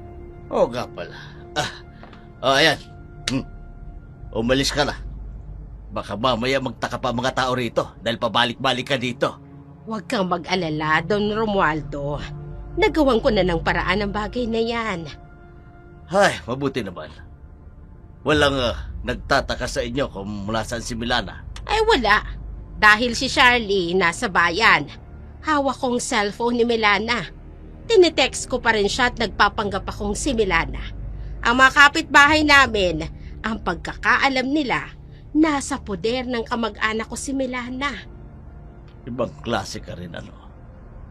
Oo nga pala. Ayan. Umalis ka na. Baka mamaya magtaka pa mga tao rito dahil pabalik-balik ka dito. Huwag kang mag-alala, Don Romualdo. Nagawan ko na ng paraan ang bagay na yan. Ay, mabuti naman. Walang nagtataka sa inyo kung mula saan si Milana. Ay wala, dahil si Charlie nasa bayan. Hawak kong cellphone ni Milana. Tinitext ko pa rin siya at nagpapanggap akong si Milana. Ang mga kapitbahay namin, ang pagkakaalam nila, nasa poder ng kamag-anak ko si Milana. Ibang klase ka rin ano.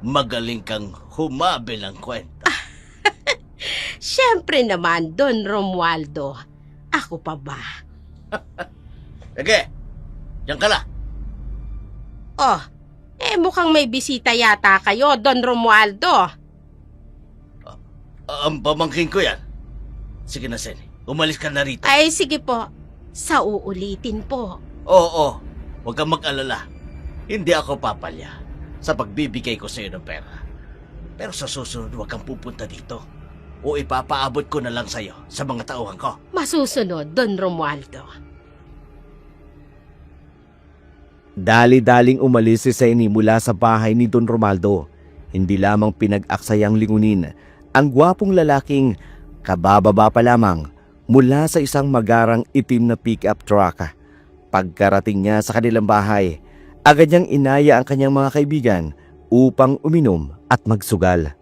Magaling kang humabil ng kwenta. Siyempre naman, Don Romualdo. Ako pa ba? Sige, diyan ka na. Oh, mukhang may bisita yata kayo, Don Romualdo. Ang pamangkin ko yan. Sige na, Sen. Umalis ka na rito. Ay, sige po. Sa uulitin po. Oo, huwag kang mag-alala. Hindi ako papalya sa pagbibigay ko sa iyo ng pera. Pero sa susunod, huwag kang pupunta dito. O ipapaabot ko na lang sa iyo sa mga tauhan ko. Masusunod, Don Romualdo. Dali-daling umalis si Seni mula sa bahay ni Don Romualdo. Hindi lamang pinag-aksayang lingunin ang gwapong lalaking kabababa pa lamang mula sa isang magarang itim na pick-up truck. Pagkarating niya sa kanilang bahay, agad niyang inaya ang kanyang mga kaibigan upang uminom at magsugal.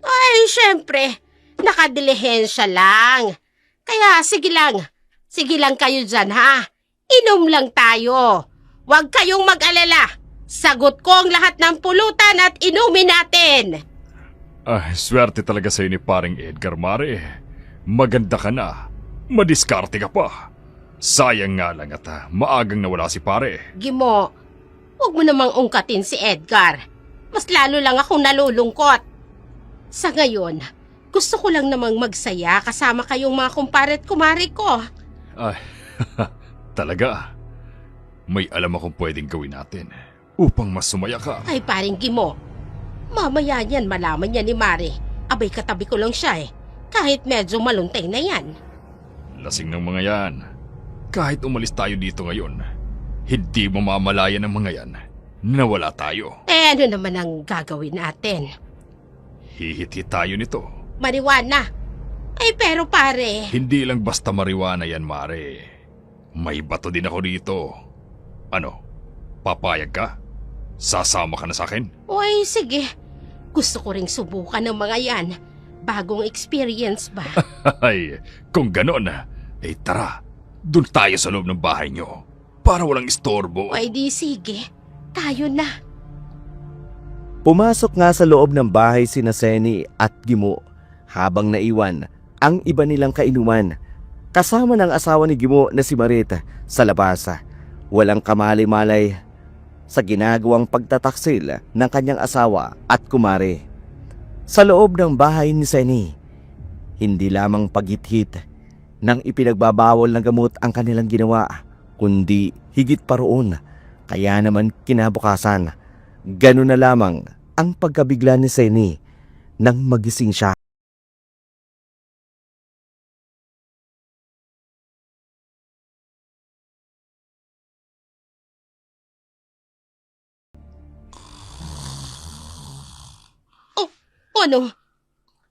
Ay, syempre, nakadilihensya lang. Kaya sige lang kayo dyan ha. Inom lang tayo. Huwag kayong mag-alala. Sagot ko ang lahat ng pulutan at inumin natin. Ay, swerte talaga sa'yo ni paring Edgar Mare. Maganda ka na. Madiskarte ka pa. Sayang nga lang at maagang nawala si pare. Gimo, huwag mo namang ungkatin si Edgar. Mas lalo lang akong nalulungkot. Sa ngayon, gusto ko lang namang magsaya kasama kayong mga kumpare at kumari ko. Ay, talaga. May alam akong pwedeng gawin natin upang mas sumaya ka. Ay paring Gimo, mamaya niyan malaman niya ni Mare. Abay katabi ko lang siya kahit medyo maluntay na yan. Lasing ng mga yan. Kahit umalis tayo dito ngayon, hindi mo mamalayan ng mga yan na wala tayo. Ano naman ang gagawin natin? Hihit-hit tayo nito. Mariwana. Ay pero pare, Hindi lang basta mariwana yan, Mare. May bato din ako dito. Ano? Papayag ka? Sasama ka na sa akin? uy sige. Gusto ko ring subukan ng mga yan. Bagong experience ba? Ay, kung ganon, tara. Doon tayo sa loob ng bahay nyo. Para walang istorbo. Ay di sige. Tayo na. Pumasok nga sa loob ng bahay sina Seni at Gimo habang naiwan ang iba nilang kainuman. Kasama ng asawa ni Gimo na si Marita sa labas. Walang kamali-malay sa ginagawang pagtataksil ng kanyang asawa at kumare. Sa loob ng bahay ni Seni, hindi lamang paghit-hit nang ipinagbabawal ng gamot ang kanilang ginawa, kundi higit pa roon. Kaya naman kinabukasan, ganun na lamang ang pagkabigla ni Seni nang magising siya. Ano?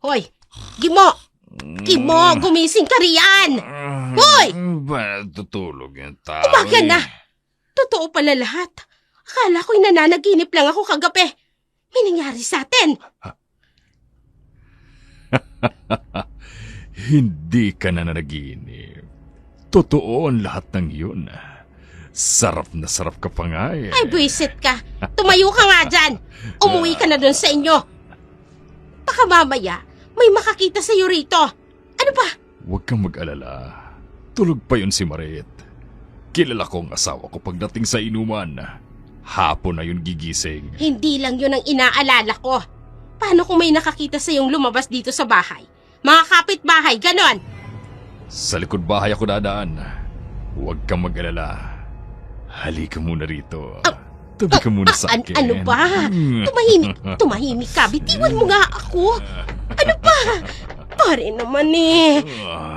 Hoy, Gimo! Gimo, gumising ka riyan! Hoy! Ba, tutulog yung tao Umaga eh. na! Totoo pala lahat. Akala ko'y nananaginip lang ako kagabi. May nangyari sa atin. Hindi ka na nanaginip. Totoo ang lahat ng yun. Sarap na sarap ka pa nga eh. Ay, buwisit ka. Tumayo ka nga dyan. Umuwi ka na doon sa inyo. Baka mamaya, may makakita sa'yo rito. Ano ba? Huwag kang mag-alala. Tulog pa yun si Marit. Kilala ko ang asawa ko pagdating sa inuman. Hapon na yun gigising. Hindi lang yun ang inaalala ko. Paano kung may nakakita sa'yong lumabas dito sa bahay? Mga kapitbahay, ganon. Sa likod bahay ako dadaan. Huwag kang mag-alala. Halika muna rito. Tabi ka muna sa akin. Ano ba? Tumahimik ka. Bitiwan mo nga ako. Ano ba? Pare naman eh.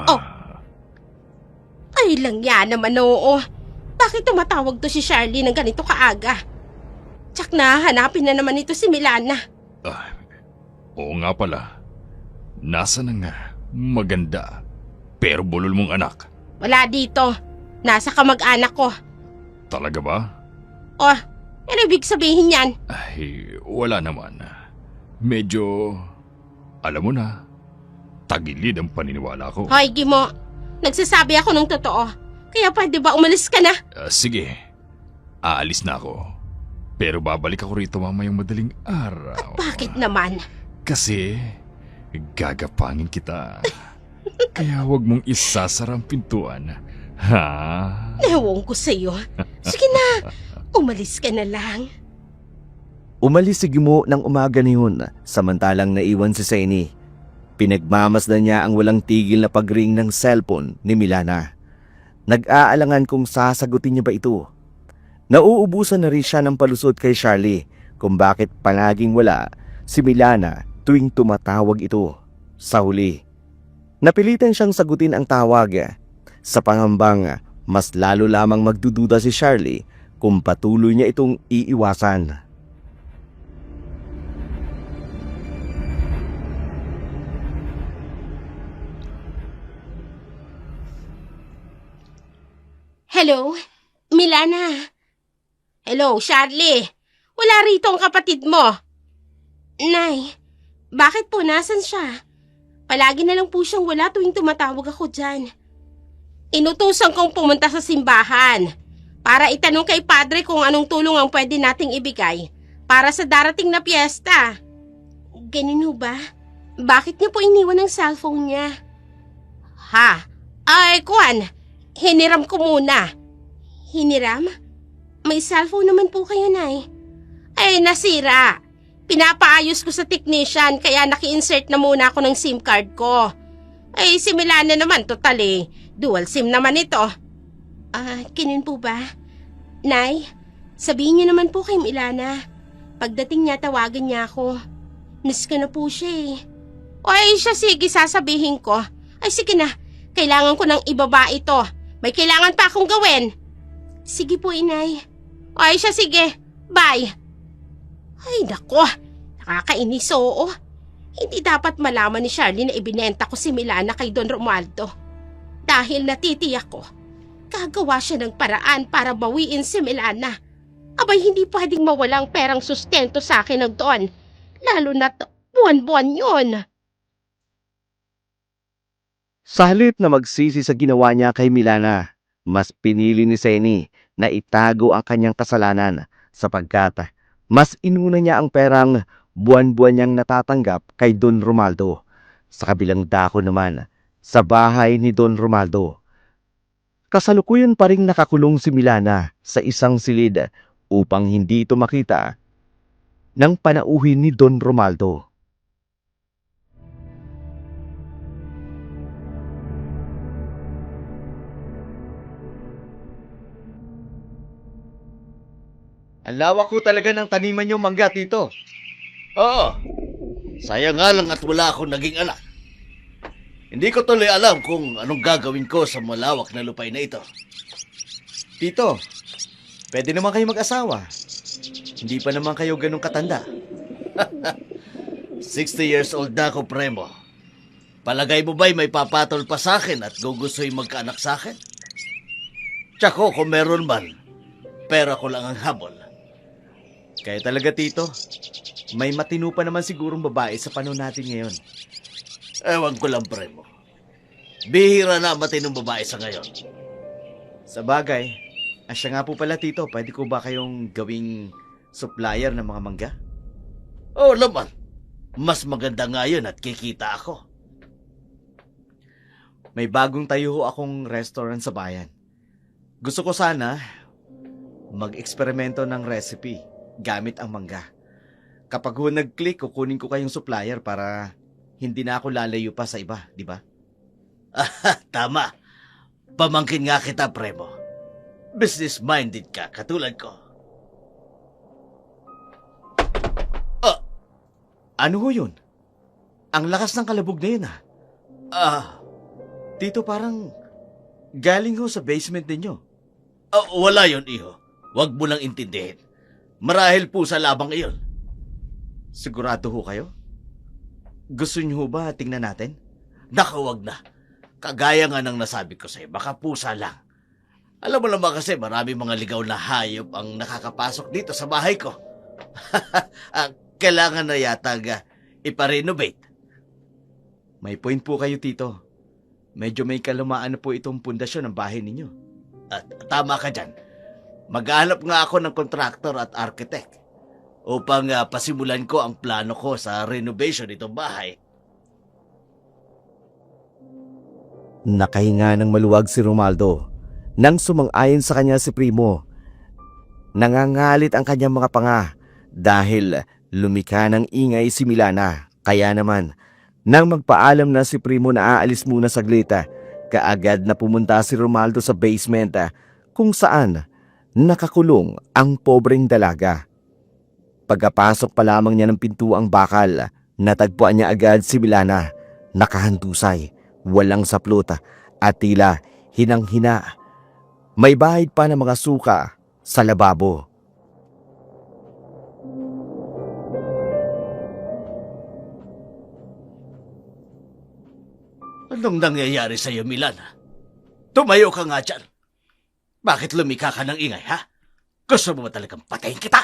Oh. Ay lang yan naman oo. Bakit tumatawag to si Charlie ng ganito kaaga? Tsak na, hanapin na naman ito si Milana. Oo nga pala. Nasa na nga maganda pero bulol mong anak. Wala dito. Nasa kamag-anak ko. Talaga ba? Oh, ano ibig sabihin yan? Ay, wala naman. Medyo, alam mo na, tagilid ang paniniwala ko. Hoy, Gimo. Nagsasabi ako ng totoo. Kaya pwede ba umalis ka na? Sige, aalis na ako. Pero babalik ako rito mamayang madaling araw. Bakit naman? Kasi, gagapangin kita. Kaya huwag mong isasara ang pintuan. Ha? Ewan ko sa'yo. Sige na, umalis ka na lang. Umalis si Gimo ng umaga na yun, samantalang naiwan si Seni. Pinagmamasdan niya ang walang tigil na pag-ring ng cellphone ni Milana. Nag-aalangan kung sasagutin niya ba ito. Nauubusan na rin siya ng palusot kay Charlie kung bakit palaging wala si Milana tuwing tumatawag ito. Sa huli, napilitan siyang sagutin ang tawag sa pangambang mas lalo lamang magdududa si Charlie kung patuloy niya itong iiwasan. Hello? Milana? Hello, Charlie? Wala rito ang kapatid mo. Nay, bakit po nasan siya? Palagi na lang po siyang wala tuwing tumatawag ako dyan. Inutusan kong pumunta sa simbahan para itanong kay Padre kung anong tulong ang pwede nating ibigay para sa darating na piyesta. Ganun ho ba? Bakit niya po iniwan ang cellphone niya? Ha? Ay, Kwan, hiniram ko muna. Hiniram? May cellphone naman po kayo, Nay. Ay, nasira. Pinapaayos ko sa technician kaya naki-insert na muna ako ng SIM card ko. Ay, si Milana naman, total eh. Dual SIM naman ito. Ganun po ba? Nay, sabihin niyo naman po kay Milana. Pagdating niya, tawagan niya ako. Miss ko na po siya eh. Ay, siya sige, sasabihin ko. Ay, sige na. Kailangan ko nang ibaba ito. May kailangan pa akong gawin. Sige po, Inay. Ay, siya sige. Bye. Ay, nako. Nakakainis, oo. Hindi dapat malaman ni Charlie na ibinenta ko si Milana kay Don Romualdo. Dahil natitiyak ko, gagawa siya ng paraan para bawiin si Milana. Abay, hindi pwedeng mawalang perang sustento sa akin ng Don. Lalo na't buwan-buwan yun. Sa halip na magsisi sa ginawa niya kay Milana, mas pinili ni Seni na itago ang kanyang kasalanan sapagkat mas inuna niya ang perang buwan-buwan niyang natatanggap kay Don Romualdo. Sa kabilang dako naman, sa bahay ni Don Romualdo, kasalukuyan pa ring nakakulong si Milana sa isang silid upang hindi ito makita ng panauhin ni Don Romualdo. Ang lawak ko talaga ng taniman yung mangga, Tito. Oo. Sayang nga lang at wala akong naging anak. Hindi ko tuloy alam kung anong gagawin ko sa malawak na lupay na ito. Tito, pwede naman kayo mag-asawa. Hindi pa naman kayo ganun katanda. 60 years old na ako, Premo. Palagay mo ba'y may papatol pa sa akin at gugusto'y magkaanak sa akin? Tsako kung meron man, pera ko lang ang habol. Kaya talaga, Tito. May matino pa naman sigurong babae sa panahon natin ngayon. Ewan ko lang, Premo. Bihira na ang matinong babae sa ngayon. Sa bagay, siya nga po pala, Tito, pwede ko ba kayong gawing supplier ng mga mangga? Oo naman. Mas maganda nga yun at kikita ako. May bagong tayo ho akong restaurant sa bayan. Gusto ko sana mag-eksperimento ng recipe gamit ang mangga. Kapag ho nag-click, kukunin ko kayong supplier para hindi na ako lalayo pa sa iba, di ba? Tama. Pamangkin nga kita, Premo. Business-minded ka, katulad ko. Ano ho yun? Ang lakas ng kalabog na yun, ha? Tito, parang galing ho sa basement ninyo. Wala yon, iho. Huwag mo lang intindihin. Marahil po sa labang iyon. Sigurado ho kayo? Gusto niyo ho ba tingnan natin? Naku, wag na. Kagaya nga ng nasabi ko sa'yo, baka pusa lang. Alam mo naman kasi marami mga ligaw na hayop ang nakakapasok dito sa bahay ko. Kailangan na yata iparenovate. May point po kayo, Tito. Medyo may kalumaan na po itong pundasyon ng bahay ninyo. At tama ka dyan. Maghahanap nga ako ng kontraktor at architect upang pasimulan ko ang plano ko sa renovation nitong bahay. Nakahinga ng maluwag si Romaldo nang sumang-ayon sa kanya si Primo. Nangangalit ang kanyang mga panga dahil lumika ng ingay si Milana. Kaya naman, nang magpaalam na si Primo na aalis muna saglit, kaagad na pumunta si Romaldo sa basement kung saan nakakulong ang pobreng dalaga. Pagkapasok pa lamang niya ng pintuang bakal, natagpuan niya agad si Milana, nakahandusay, walang saplot at tila hinang-hina. May bahid pa ng mga suka sa lababo. Anong nangyayari sa'yo, Milana? Tumayo ka nga dyan. Bakit lumika ka ng ingay, ha? Gusto mo ba talagang patayin kita?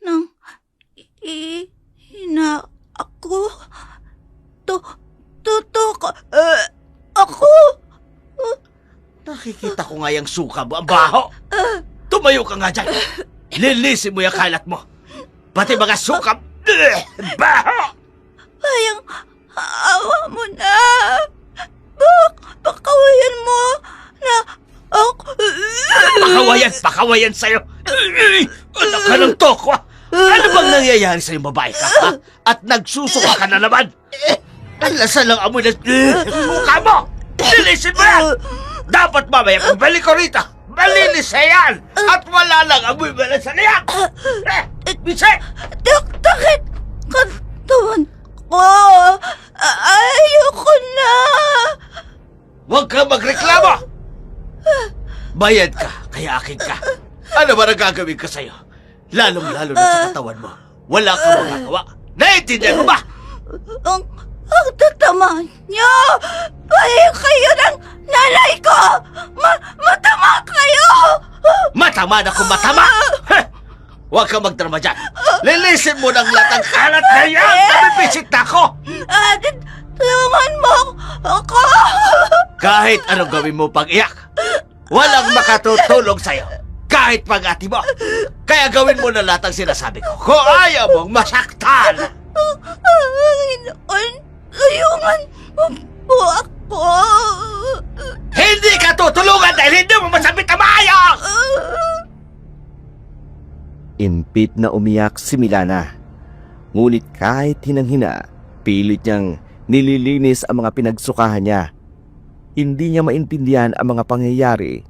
Nang hina ako. Ako. Nakikita ko nga yung suka mo, ang baho. Tumayo ka nga dyan. Lilisin mo yung kalat mo. Pati mga suka. Baho! Bayang awa mo na. Pakawayan mo na ako. Pakawayan sa'yo. Anak ka ng tokwa. Ano bang nangyayari sa'yo, babae ka, ha? At nagsusuka ka na naman. Ang lasa lang amoy ng suka mo. Lilisin mo yan. Dapat mamaya pagbalik ko rito. Malinis na yan. At wala lang amoy malasa na yan. Bise! Takit katawan ko. Ayoko na. Huwag kang magreklamo. Bayad ka, kaya akin ka. Ano ba nagagawin ko sa'yo? Lalong-lalo na sa katawan mo. Wala kang magagawa. Naiintindihan mo ba? Ang tatama niyo. Bahay kayo ng nanay ko. Matama kayo. Matama na kung matama! Huwag kang magdrama dyan. Lilisin mo ng lahat ng kalat na yan. Nabibisit na ako. Tulungan mo ako. Kahit anong gawin mo pag-iyak, walang makatutulong sa'yo. Kahit pag-ati mo. Kaya gawin mo na lahat ang sinasabi ko. Kung ayaw mong masaktan. Panginoon, tulungan mo po ako. Hindi ka tutulungan dahil hindi mo masabit na maayos! Impit na umiyak si Milana. Ngunit kahit hinang-hina, pilit niyang nililinis ang mga pinagsukahan niya. Hindi niya maintindihan ang mga pangyayari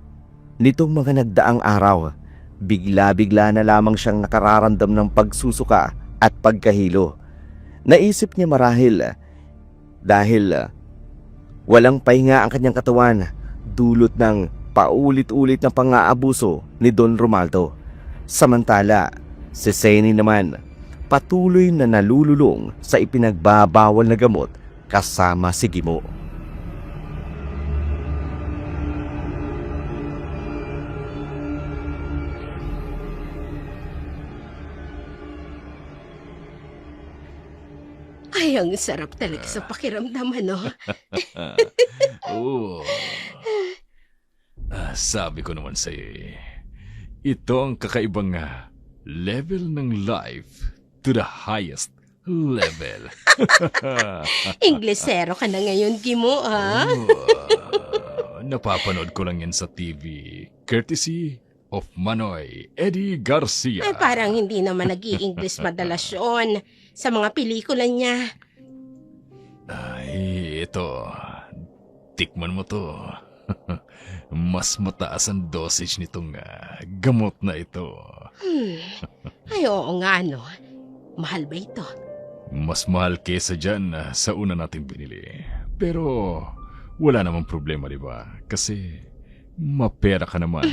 nitong mga nagdaang araw. Bigla-bigla na lamang siyang nakararamdam ng pagsusuka at pagkahilo. Naisip niya marahil dahil walang pahinga ang kanyang katawan dulot ng paulit-ulit na pang-aabuso ni Don Romaldo. Samantala, si Seni naman patuloy na nalululong sa ipinagbabawal na gamot kasama si Gimo. Ay, ang sarap talaga sa pakiramdam, ano? Oo. Sabi ko naman sa'yo ito ang kakaibang level ng life to the highest level. Inglesero ka na ngayon, Gimo, ah? Napapanood ko lang yan sa TV. Courtesy of Manoy Eddie Garcia. Ay, parang hindi naman nag-i-English madalas yun sa mga pelikula niya. Ay, ito. Tikman mo to. Mas mataas ang dosage nitong gamot na ito. Ay, oo nga, no. Mahal ba ito? Mas mahal kesa dyan sa una natin binili. Pero wala namang problema, di ba? Kasi mapera ka naman.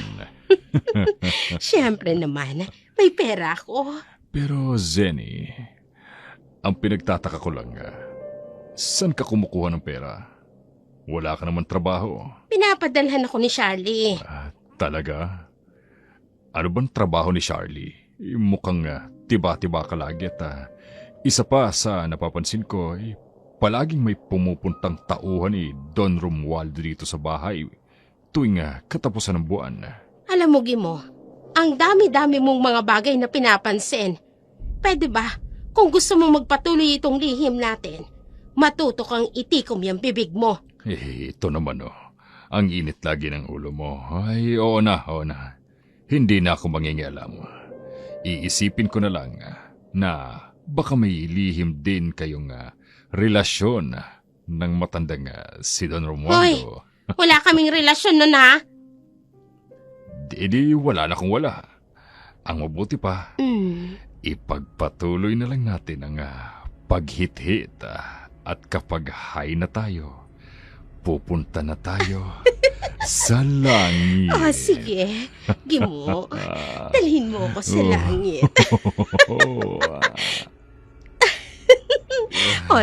Siyempre naman, may pera ako. Pero Zenny, ang pinagtataka ko lang, saan ka kumukuha ng pera? Wala ka naman trabaho. Pinapadalhan ako ni Charlie. Talaga? Ano bang trabaho ni Charlie? Mukhang tiba-tiba ka lagi at isa pa sa napapansin ko, palaging may pumupuntang tauhan ni Don Romualdo dito sa bahay tuwing katapusan ng buwan. Alam mo, Gimo, ang dami-dami mong mga bagay na pinapansin. Pwede ba, kung gusto mong magpatuloy itong lihim natin, matuto kang itikom yung bibig mo. Ito naman ang init lagi ng ulo mo. Ay, oo na. Hindi na ako mangingialam. Iisipin ko na lang na baka may lihim din kayong relasyon ng matandang si Don Romualdo. Hoy, wala kaming relasyon nun, ha? Di wala na kung wala. Ang mabuti pa, ipagpatuloy na lang natin ang paghit-hit at kapag high na tayo, pupunta na tayo sa langit. Sige. Gimo, dalhin mo ako sa langit.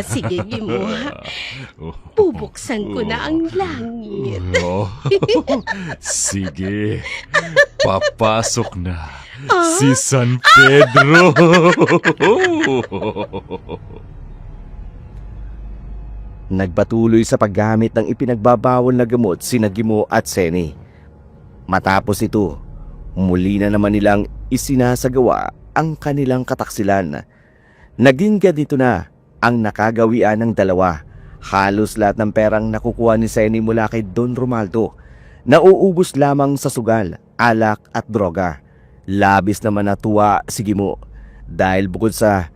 Sige, Gimo. Bubuksan ko na ang langit. Sige, papasok na si San Pedro. Nagpatuloy sa paggamit ng ipinagbabawal na gamot sina Gimo at Senny. Matapos ito, muli na naman nilang isinasagawa ang kanilang kataksilan. Naging ganito na ang nakagawian ng dalawa. Halos lahat ng perang nakukuha ni Senny mula kay Don Romualdo, nauubos lamang sa sugal, alak at droga. Labis naman natuwa si Gimo dahil bukod sa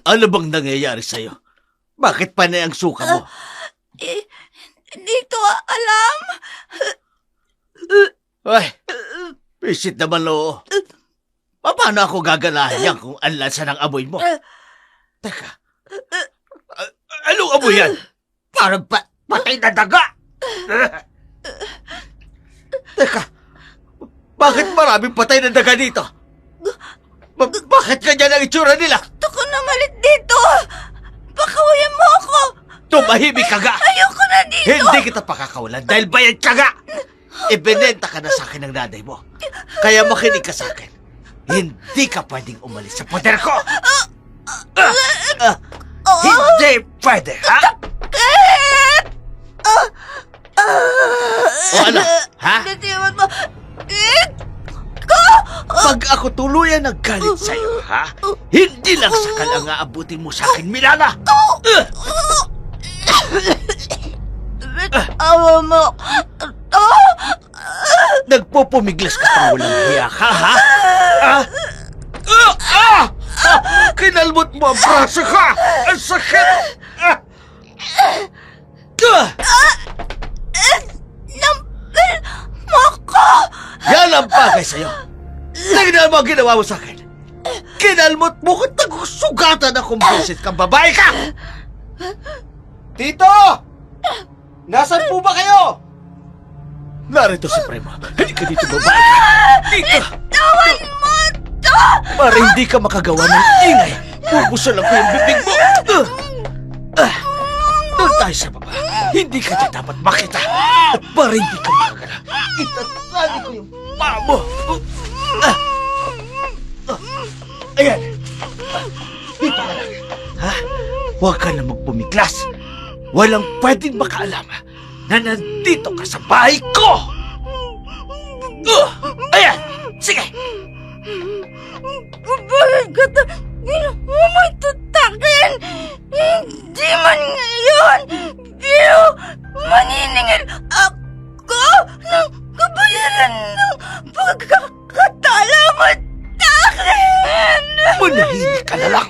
Ano bang nangyayari sa'yo? Bakit panay ang suka mo? Hindi ko alam. Ay, pisit naman loo. Paano ako gaganahan yan kung anlansa ng amoy mo? Teka, anong amoy yan? Parang patay na daga. Teka, bakit maraming patay na daga dito? Bakit ganyan ang itsura nila? Gusto ko na malit dito. Pakawayan mo ako. Tumahimik ka ga! Ayoko na dito. Hindi kita pakakawalan dahil bayad ka ga! Ibinenta ka na sa akin ng nanay mo. Kaya makinig ka sa akin. Hindi ka pwedeng umalis sa poder ko! Hindi pwede, ha? O ano, ha? Natiwan mo. Pag ako tuluyan naggalit sa'yo, ha? Hindi lang sakal ang aabutin mo sa akin, Milana! Awa mo. Nagpupumiglas ka pang walang hiya ka, ha? Kinalmot mo ang braso ko! Ang sakit! Ah! Ah! Nampil mo ko! Yan ang bagay sa'yo! Tingnan mo ang ginawa mo sa akin! Kinalmot mo kung nagsugatan akong busit kang babae ka! Tito! Nasaan po ba kayo? Narito si Primo. Hindi ka dito babae ka! Dito! Tawan mo to! Para hindi ka makagawa ng ingay! Pupuso lang ko yung bibig mo! Doon tayo sa baba. Hindi ka niya dapat makita. At para hindi ka makagala, itatali ko yung paa mo. Ayan. Dito ka lang. Ha? Huwag ka na magpumiklas. Walang pwedeng makaalam na nandito ka sa bahay ko. Ayan. Sige. Babayad ka ta! May tutakin! Hindi man ngayon! Pero maniningil ako ng kabayaran ng pagkakatala mo takin! Manahimik ka na lang.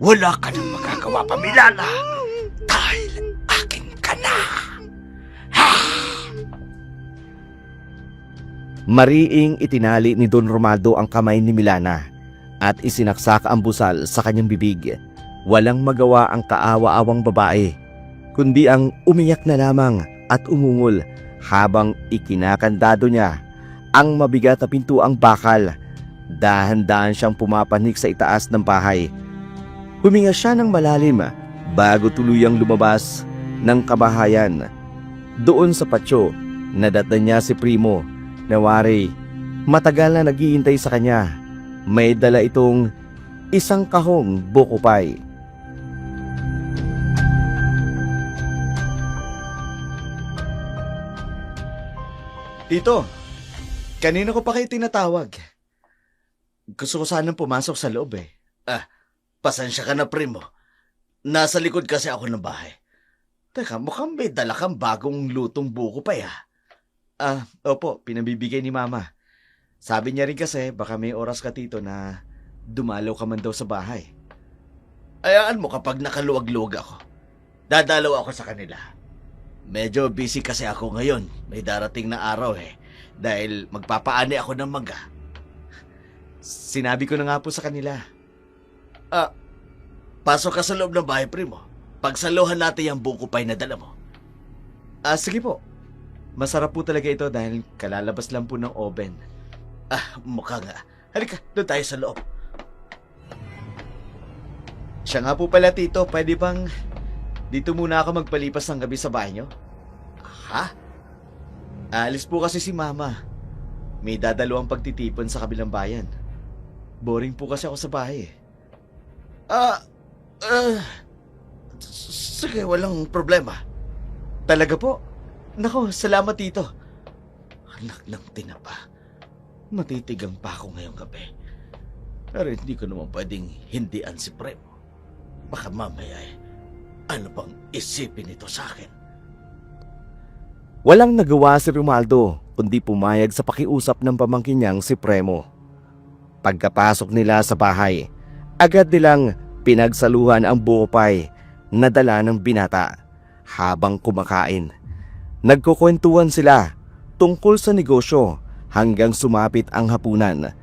Wala ka nang magagawa pa, Milana. Dahil akin ka na. Mariing itinali ni Don Romaldo ang kamay ni Milana at isinaksak ang busal sa kanyang bibig. Walang magawa ang kaawa-awang babae, kundi ang umiyak na lamang at umungol habang ikinakandado niya ang mabigat na pintuang bakal. Dahan-dahan siyang pumapanik sa itaas ng bahay. Huminga siya ng malalim bago tuluyang lumabas ng kabahayan. Doon sa patio, nadatnan niya si Primo na wari matagal na naghihintay sa kanya. May dala itong isang kahong buko pie. Tito, kanina ko pa kayo tinatawag. Gusto ko sanang pumasok sa loob eh. Pasensya ka na, Primo. Nasa likod kasi ako ng bahay. Teka, mukhang may dala kang bagong lutong buko pa ya. Opo, pinabibigay ni Mama. Sabi niya rin kasi baka may oras ka tito na dumalaw ka man daw sa bahay. Ayaan mo kapag nakaluwag-luwag ako. Dadalaw ako sa kanila. Medyo busy kasi ako ngayon. May darating na araw eh. Dahil magpapaani ako ng mangga. Sinabi ko na nga po sa kanila. Pasok ka sa loob ng bahay, Primo. Pagsaluhan natin yung buko pie na dala mo. Sige po. Masarap po talaga ito dahil kalalabas lang po ng oven. Mukha nga. Halika, doon tayo sa loob. Siya nga po pala tito, pwede bang dito muna ako magpalipas ng gabi sa bahay niyo? Ha? Alis po kasi si Mama. May dadalawang pagtitipon sa kabilang bayan. Boring po kasi ako sa bahay eh. Sige, walang problema. Talaga po? Nako, salamat tito. Anak ng tinapa. Matitigang pa ako ngayong gabi. Pero hindi ko naman pwedeng hindian si Premo. Baka mamaya ano bang isipin nito sa akin? Walang nagawa si Romaldo kundi pumayag sa pakiusap ng pamangkin niyang si Premo. Pagkapasok nila sa bahay, agad nilang pinagsaluhan ang buko pie na dala ng binata. Habang kumakain, nagkukwentuhan sila tungkol sa negosyo hanggang sumapit ang hapunan.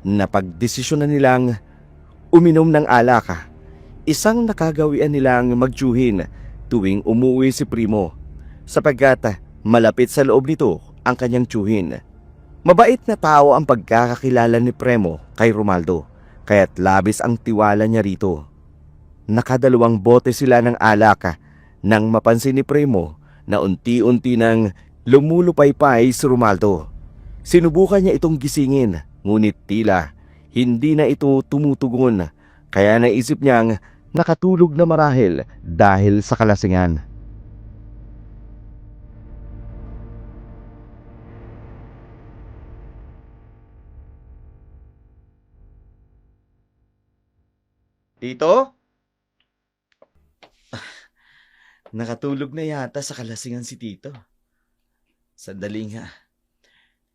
Napagdesisyonan nilang uminom ng alak, isang nakagawian nilang magtsuhin tuwing umuwi si Primo sapagkat malapit sa loob nito ang kanyang tsuhin. Mabait na tao ang pagkakakilala ni Premo kay Romaldo, kaya't labis ang tiwala niya rito. Nakadalawang bote sila ng alak nang mapansin ni Premo na unti-unti nang lumulupaypay si Romaldo. Sinubukan niya itong gisingin, ngunit tila hindi na ito tumutugon, kaya naisip niyang nakatulog na marahil dahil sa kalasingan. Tito? Nakatulog na yata sa kalasingan si Tito. Sandali nga.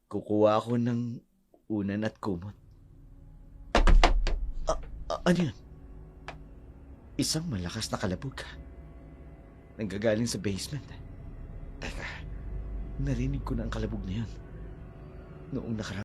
Kukuha ako ng unan at kumot. Ano yun? Isang malakas na kalabog. Nanggagaling sa basement. Teka, narinig ko na ang kalabog na yun. Noong nakaraan.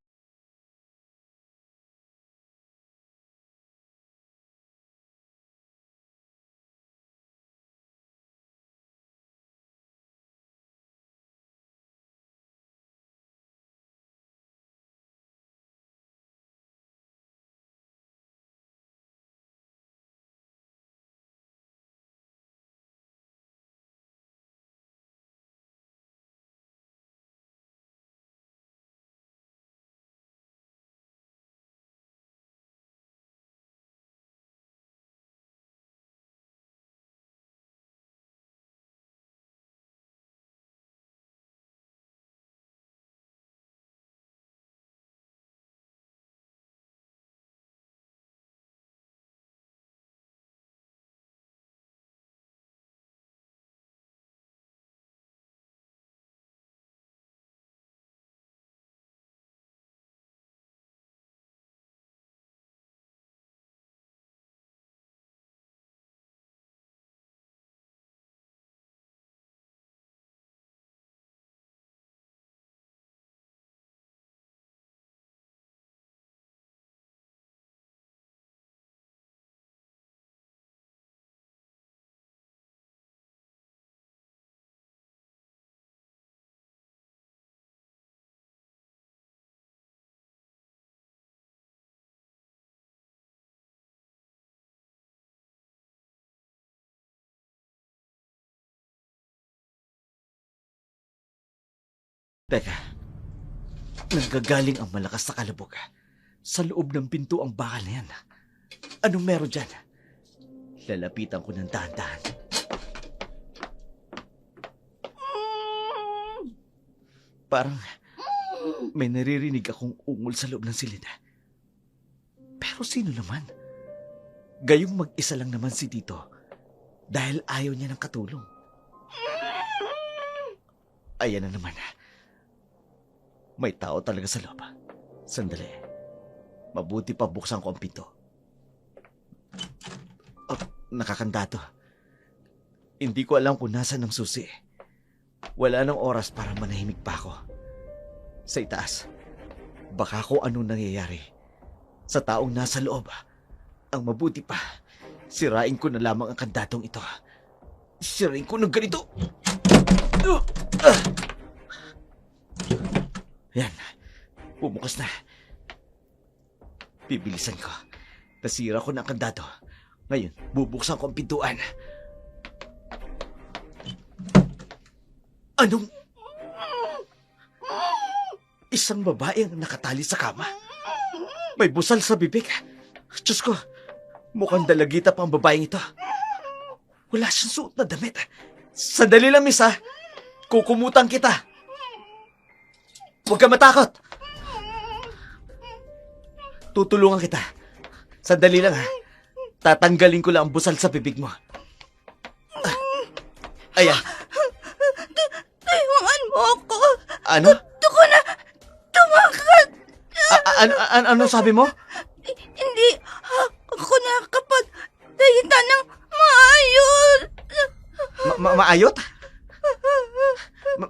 Teka, nanggagaling ang malakas na kalabog sa loob ng pinto ang bakal na yan. Anong meron dyan? Lalapitan ko ng dahan-dahan. Parang may naririnig akong ungol sa loob ng silid. Pero sino naman? Gayong mag-isa lang naman si Tito dahil ayaw niya ng katulong. Ayan na naman. May tao talaga sa loob. Sandali. Mabuti pa buksan ko ang pinto. Oh, nakakanda to. Hindi ko alam kung nasaan ang susi. Wala nang oras para manahimik pa ako. Sa itaas, baka kung anong nangyayari sa taong nasa loob. Ang mabuti pa, sirain ko na lamang ang kandatong ito. Sirain ko ng ganito. Yan, bumukas na. Bibilisan ko. Nasira ko na ang kandado. Ngayon, bubuksan ko ang pintuan. Anong... Isang babae ang nakatali sa kama. May busal sa bibig. Diyos ko, mukhang dalagita pa ang babaeng ito. Wala siyang suot na damit. Sandali lang, miss, ha? Kukumutan kita. Huwag ka matakot. Tutulungan kita. Sandali lang, ha? Tatanggalin ko lang ang busal sa bibig mo. Ayan. Tulungan mo ako. Ano? Gusto ko na tumakas. Ano sabi mo? Hindi ako nakapagsalita ng maayos. Maayot?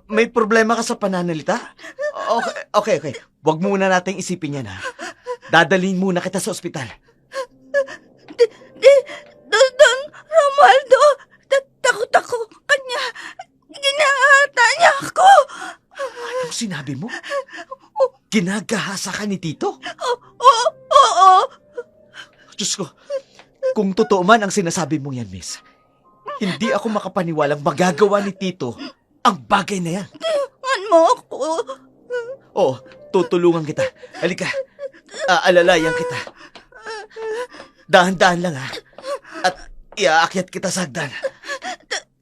May problema ka sa pananalita? Okay. Huwag muna nating isipin yan, ha? Dadalhin muna kita sa ospital. Don Romualdo, takot ako kanya. Ginahata niya ako. Anong sinabi mo? Ginagahasa ka ni Tito? Oo. Diyos ko, kung totoo man ang sinasabi mong yan, miss, hindi ako makapaniwalang magagawa ni Tito ang bagay na yan. Tulungan mo ako. Oo, tutulungan kita. Halika, aalalayan kita. Dahan-dahan lang, ha? At iaakyat kita sa hagdan.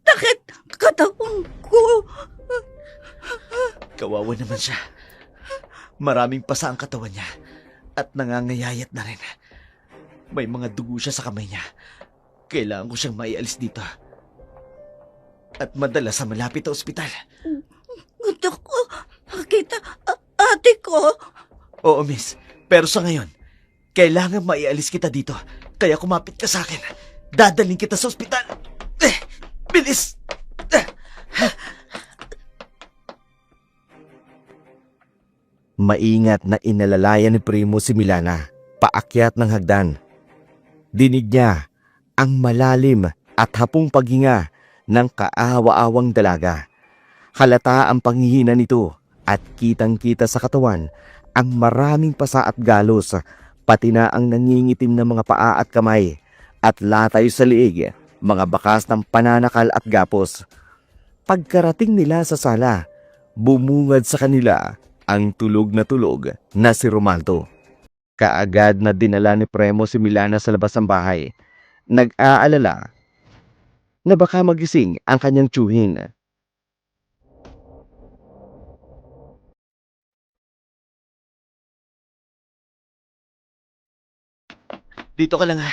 Takit katawan ko. Kawawa naman siya. Maraming pasa ang katawan niya at nangangayayat na rin. May mga dugo siya sa kamay niya. Kailangan ko siyang maialis dito. At madala sa malapit na ospital. Gusto ko makita ate ko. Oo, miss. Pero sa ngayon, kailangan maialis kita dito. Kaya kumapit ka sa akin. Dadaling kita sa ospital. Bilis! Maingat na inalalayan ni Primo si Milana paakyat ng hagdan. Dinig niya ang malalim at hapong paghinga ng kaawa-awang dalaga. Halata ang panghihina nito at kitang-kita sa katawan ang maraming pasa at galos, pati na ang nangingitim na mga paa at kamay at latay sa liig, mga bakas ng pananakal at gapos. Pagkarating nila sa sala, bumungad sa kanila ang tulog na si Romaldo. Kaagad na dinala ni Premo si Milana sa labas ng bahay. Nag-aalala na baka magising ang kanyang tiyuhin. Dito ka lang ha.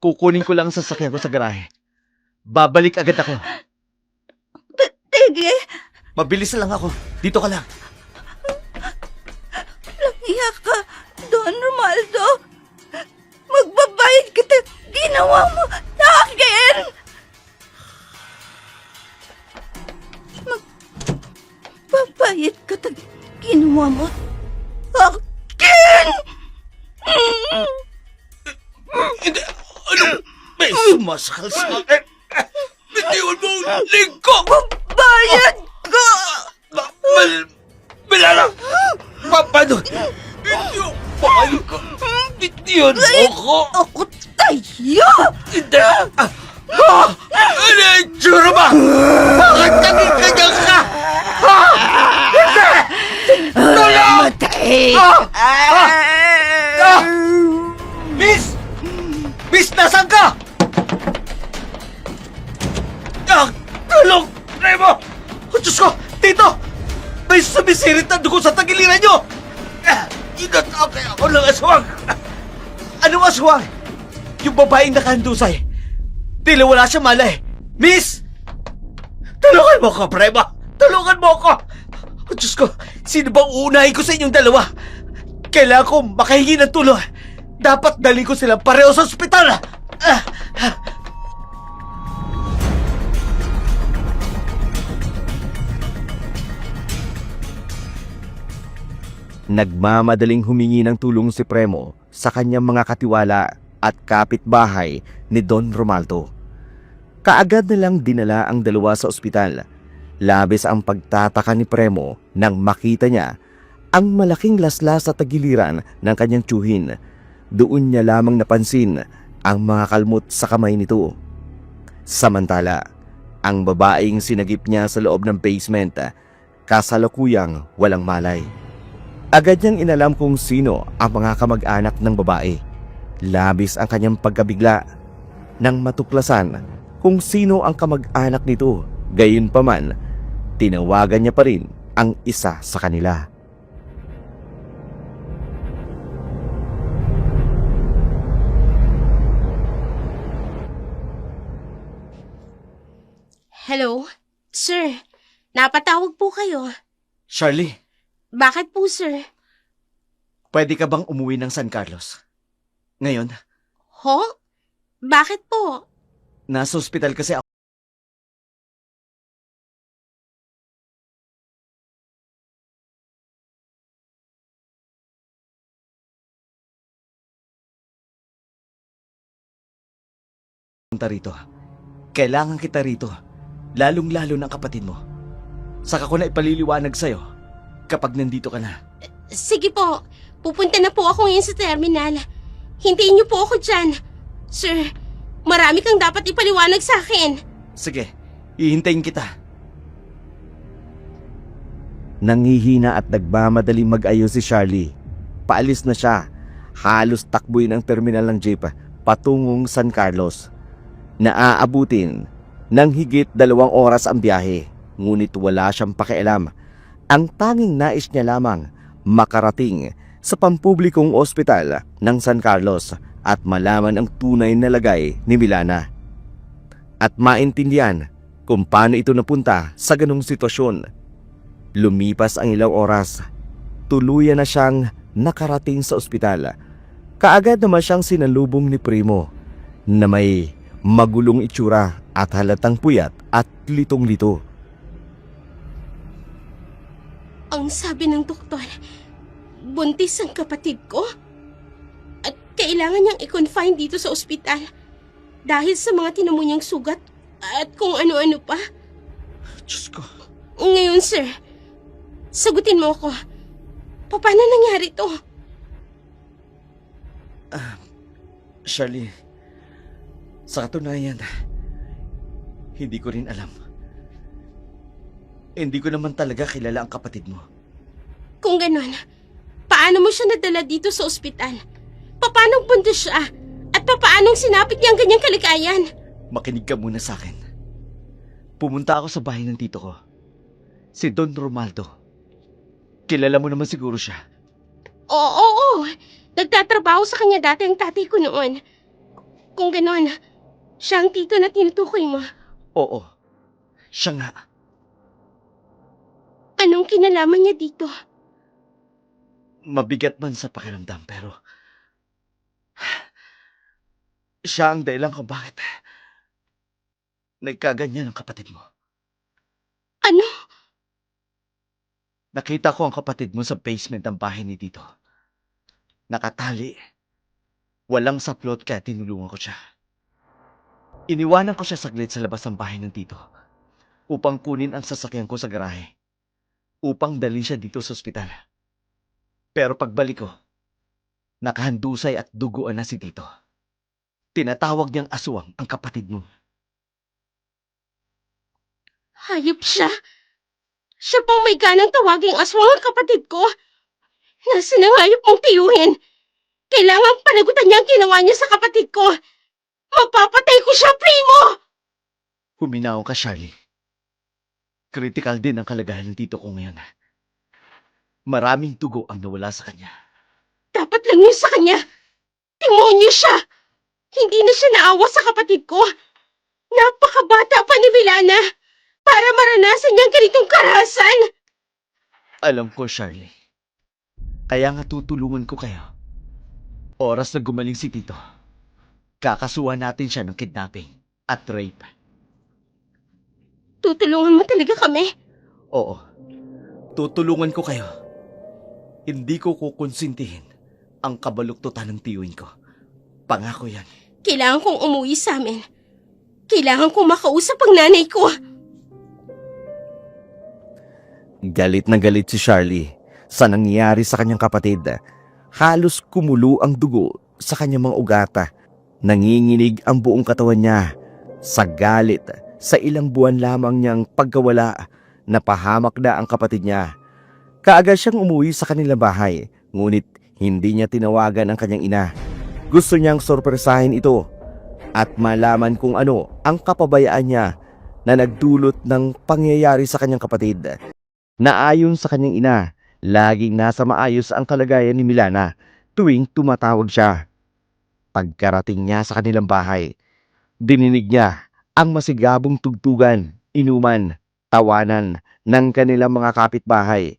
Kukunin ko lang ang sasakyan ko sa garahe. Babalik agad ako. Sige, Mabilis na lang ako. Dito ka lang. iya ka, Don Romaldo. Magbabayad kita. Ginawa mo sa akin. Magbabayad ka ta. Ginawa mo sa akin. Hindi. Ano? May sumasakal sa akin. Bitiwan mo ang lingko! Bayad ka. Milana! Paano? Bitiwan! Paano ka? Bitiwan mo ako! Ako tayo. Hindi! Ano yung tsura ba? Bakit naging ganyan ka? Hindi! Tulong! Matay. Miss! Miss, nasaan ka? Tulong! Remo! Oh, Diyos ko! Tito! May sumisirit na dugo sa tagiliran nyo! Inatake ako ng aswang! Anong aswang? Yung babaeng nakahandusay. Tila wala siya malay. Miss! Tulungan mo ko, Prema! Tulungan mo ko! Oh, Diyos ko! Sino bang uunahin ko sa inyong dalawa? Kailangan ko makahingi ng tulong. Dapat dalhin ko silang pareho sa ospital. Nagmamadaling humingi ng tulong si Premo sa kanyang mga katiwala at kapitbahay ni Don Romaldo. Kaagad na lang dinala ang dalawa sa ospital. Labis ang pagtataka ni Premo nang makita niya ang malaking laslas sa tagiliran ng kanyang tiyuhin. Doon niya lamang napansin ang mga kalmot sa kamay nito. Samantala, ang babaeng sinagip niya sa loob ng basement, kasalukuyang walang malay. Agad niyang inalam kung sino ang mga kamag-anak ng babae. Labis ang kanyang pagkabigla nang matuklasan kung sino ang kamag-anak nito. Gayunpaman, tinawagan niya pa rin ang isa sa kanila. Hello? Sir, napatawag po kayo. Charlie, Bakit po, sir? pwede ka bang umuwi ng San Carlos? Ngayon, Ho? Bakit po? nasa ospital kasi ako. Punta rito. Kailangan kita rito. Lalong-lalo ng kapatid mo. Saka ko na ipaliliwanag sa'yo kapag nandito ka na. Sige po, pupunta na po ako ngayon sa terminal. Hintayin niyo po ako dyan. Sir, marami kang dapat ipaliwanag sa akin. Sige, hihintayin kita. Nanghihina at nagmamadaling mag-ayos si Charlie. Paalis na siya. Halos takbuin ang terminal ng jeep patungong San Carlos. Naaabutin ng higit 2 oras ang biyahe, ngunit wala siyang pakialam. Ang tanging nais niya lamang makarating sa pampublikong ospital ng San Carlos at malaman ang tunay na lagay ni Milana. At maintindihan kung paano ito napunta sa ganong sitwasyon. Lumipas ang ilang oras, tuluyan na siyang nakarating sa ospital. Kaagad naman siyang sinalubong ni Primo na may magulong itsura at halatang puyat at litong-lito. Ang sabi ng doktor, buntis ang kapatid ko? At kailangan niyang i-confine dito sa ospital dahil sa mga tinamo niyang sugat at kung ano-ano pa. Diyos ko. Ngayon, sir, sagutin mo ako. Paano nangyari to? Charlie, sa katunayan, hindi ko rin alam. Hindi ko naman talaga kilala ang kapatid mo. Kung ganon, paano mo siya nadala dito sa ospital? Paano buntis siya? At paano sinapit niya ang ganyang kalagayan? Makinig ka muna sa akin. Pumunta ako sa bahay ng tito ko. Si Don Romaldo. Kilala mo naman siguro siya. Oo. Nagtatrabaho sa kanya dati ang tatay ko noon. Kung ganon, siya ang tito na tinutukoy mo. Oo, siya nga. Anong kinalaman niya dito? Mabigat man sa pakiramdam pero siya ang dahilan kung bakit nagkaganyan ang kapatid mo. Ano? Nakita ko ang kapatid mo sa basement ng bahay ni Tito. Nakatali. Walang saplot kaya tinulungan ko siya. Iniwanan ko siya saglit sa labas ng bahay ng Tito upang kunin ang sasakyan ko sa garahe upang dalhin siya dito sa ospital. Pero pagbalik ko, nakahandusay at duguan na si Tito. Tinatawag niyang aswang ang kapatid mo. Hayop siya? Siya pang may ganang tawaging aswang ang kapatid ko? Nasa na hayop mong tiyuhin? Kailangan panagutan niya ang ginawa niya sa kapatid ko. Mapapatay ko siya, primo! Huminaw ka, Charlie. Critical din ang kalagayan ng Tito ko ngayon. Maraming dugo ang nawala sa kanya. Dapat lang yun sa kanya. Demonyo siya! Hindi na siya naawa sa kapatid ko. Napakabata pa ni Milana para maranasan niyang ganitong karahasan. Alam ko, Charlie. Kaya nga tutulungan ko kayo. Oras na gumaling si Tito, kakasuhan natin siya ng kidnapping at rape. Tutulungan mo talaga kami? Oo, tutulungan ko kayo. Hindi ko kukonsintihin ang kabaluktutan ng tiyuin ko. Pangako yan. Kailangan kong umuwi sa amin. Kailangan kong makausap ang nanay ko. Galit na galit si Charlie sa nangyari sa kanyang kapatid. Halos kumulo ang dugo sa kanyang mga ugata. Nanginginig ang buong katawan niya sa galit sa ilang buwan lamang niyang pagkawala. Napahamak na ang kapatid niya. Kaagad siyang umuwi sa kanilang bahay, ngunit hindi niya tinawagan ang kanyang ina. Gusto niyang sorpresahin ito at malaman kung ano ang kapabayaan niya na nagdulot ng pangyayari sa kanyang kapatid. Naayon sa kanyang ina, laging nasa maayos ang kalagayan ni Milana tuwing tumatawag siya. Pagkarating niya sa kanilang bahay, dininig niya ang masigabong tugtugan, inuman, tawanan ng kanilang mga kapitbahay.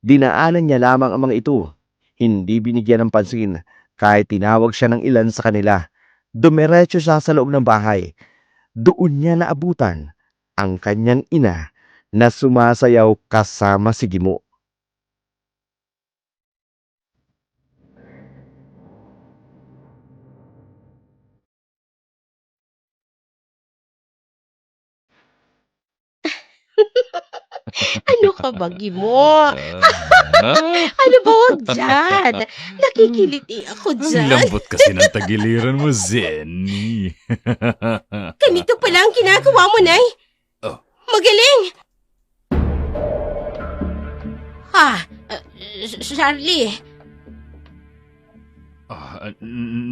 Dinaanan niya lamang ang mga ito. Hindi binigyan ng pansin kahit tinawag siya ng ilan sa kanila. Dumiretso siya sa loob ng bahay. Doon niya naabutan ang kanyang ina na sumasayaw kasama si Gimo. Ano ka ba, Gimo? Ano ba, wag dyan? Nakikiliti ako Ang dyan. lambot kasi ng tagiliran mo, Zenny. Ganito pala ang ginagawa mo, Nay. Oh. Magaling! Charlie,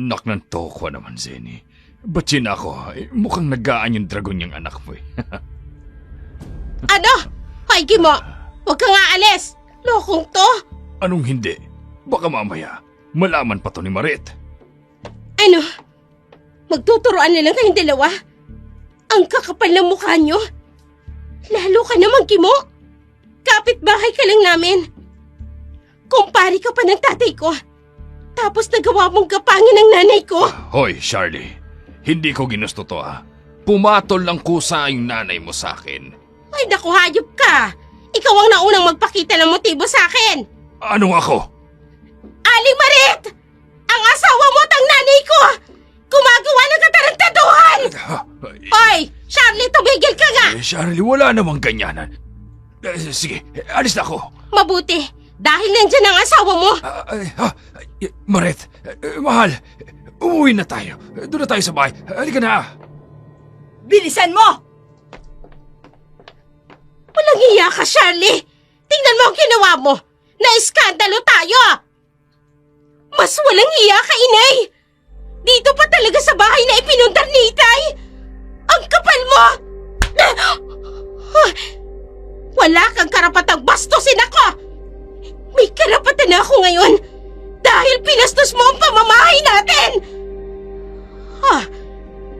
Nak ng tokwa naman, Zenny. Ba't yun ako? Mukhang nagaan yung dragon yung anak mo eh. ano? Hoy, Gimo, huwag ka nga alis. Lokong to. Anong hindi? Baka mamaya, malaman pa to ni Marit. Ano? Magtuturoan na lang kayong dalawa? Ang kakapal ng mukha nyo? Lalo ka naman, Gimo. Kapit-bahay ka lang namin. Kumpari ka pa ng tatay ko. Tapos nagawa mong gapangin ng nanay ko. Hoy, Charlie. Hindi ko ginusto to Pumatol lang kusa yung nanay mo sa akin. Ay, naku, hayop ka! Ikaw ang naunang magpakita ng motibo sa akin! Anong ako? Aling Marit! Ang asawa mo at ang nanay ko! Gumagawa ng katarantaduhan! Oy! Charlie, tumigil ka nga! Charlie, wala namang ganyanan. Sige, alis na ako. Mabuti, dahil nandyan ang asawa mo. Maret, mahal, umuwi na tayo. Doon na tayo sa bahay. Halika na. Bilisan mo! Walang hiya ka, Charlie! Tingnan mo ang ginawa mo! Na-iskandalo tayo! Mas walang hiya ka, inay! Dito pa talaga sa bahay na ipinundar ni Itay! Ang kapal mo! Wala kang karapatang bastusin ako! May karapatan na ako ngayon dahil pinastos mo ang pamamahay natin!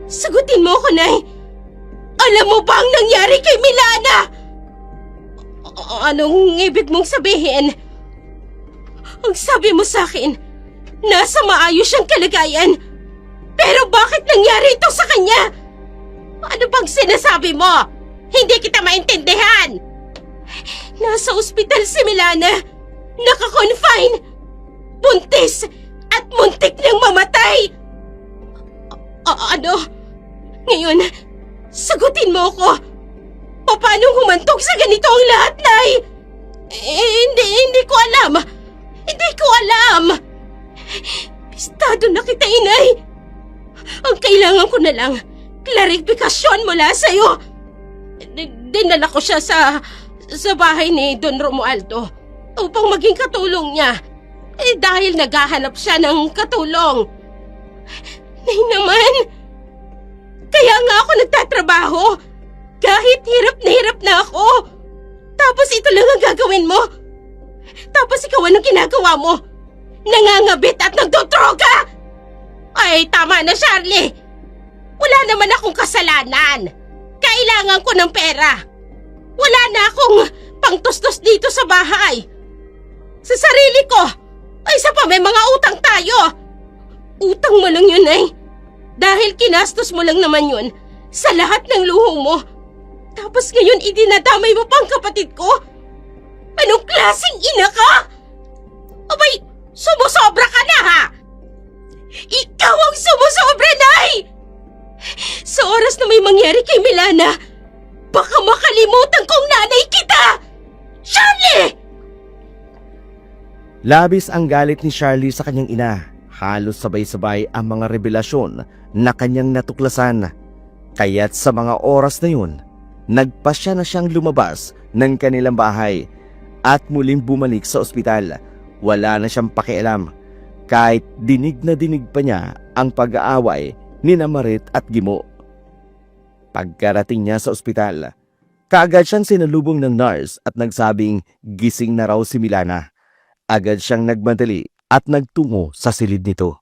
Sagutin mo ako, Nay! Alam mo ba ang nangyari kay Milana? Anong ibig mong sabihin? Ang sabi mo sa akin, nasa maayos siyang kalagayan. Pero bakit nangyari ito sa kanya? Ano bang sinasabi mo? Hindi kita maintindihan. Nasa ospital si Milana. Naka-confine. Buntis at muntik nang mamatay. Ano? Ngayon, sagutin mo ako. Paano humantong sa ganito ang lahat, Nay? Hindi ko alam. Hindi ko alam. Pistado na kita, inay. Ang kailangan ko na lang, klarifikasyon mula sa'yo. Dinala ko siya sa bahay ni Don Romualdo upang maging katulong niya. Dahil naghahanap siya ng katulong. Nay naman, kaya nga ako nagtatrabaho. Kahit hirap na ako. Tapos ito lang ang gagawin mo. Tapos ikaw anong ginagawa mo? Nangangabit at nagdodroga! Ay, tama na, Charlie. Wala naman akong kasalanan. Kailangan ko ng pera. Wala na akong pangtustos dito sa bahay. Sa sarili ko. Ay, isa pa, may mga utang tayo. Utang mo lang yun, ay. Dahil kinastos mo lang naman yun sa lahat ng luho mo. Tapos ngayon idinadamay mo pa ang kapatid ko? Anong klaseng ina ka? Abay, sumusobra ka na, ha? Ikaw ang sumusobra, Nay! Sa oras na may mangyari kay Milana, baka makalimutan kong nanay kita! Charlie! Labis ang galit ni Charlie sa kanyang ina. Halos sabay-sabay ang mga revelasyon na kanyang natuklasan. Kaya't sa mga oras na yun, nagpasya na siyang lumabas ng kanilang bahay at muling bumalik sa ospital. Wala na siyang pakialam kahit dinig na dinig pa niya ang pag-aaway ni Marit at Gimo. Pagkarating niya sa ospital, kaagad siyang sinalubong ng nurse at nagsabing gising na raw si Milana. Agad siyang nagmadali at nagtungo sa silid nito.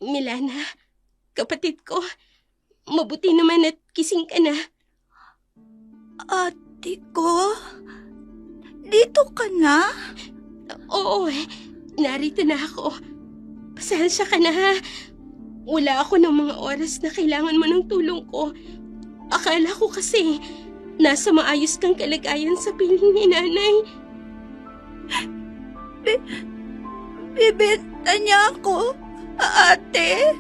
Milana, kapatid ko, mabuti naman at kising ka na. Ate ko? Dito ka na? Oo, narito na ako. Pasensya ka na, ha? Wala ako ng mga oras na kailangan mo ng tulong ko. Akala ko kasi nasa maayos kang kalagayan sa piling ni Nanay. Bibenta niya ako, ate?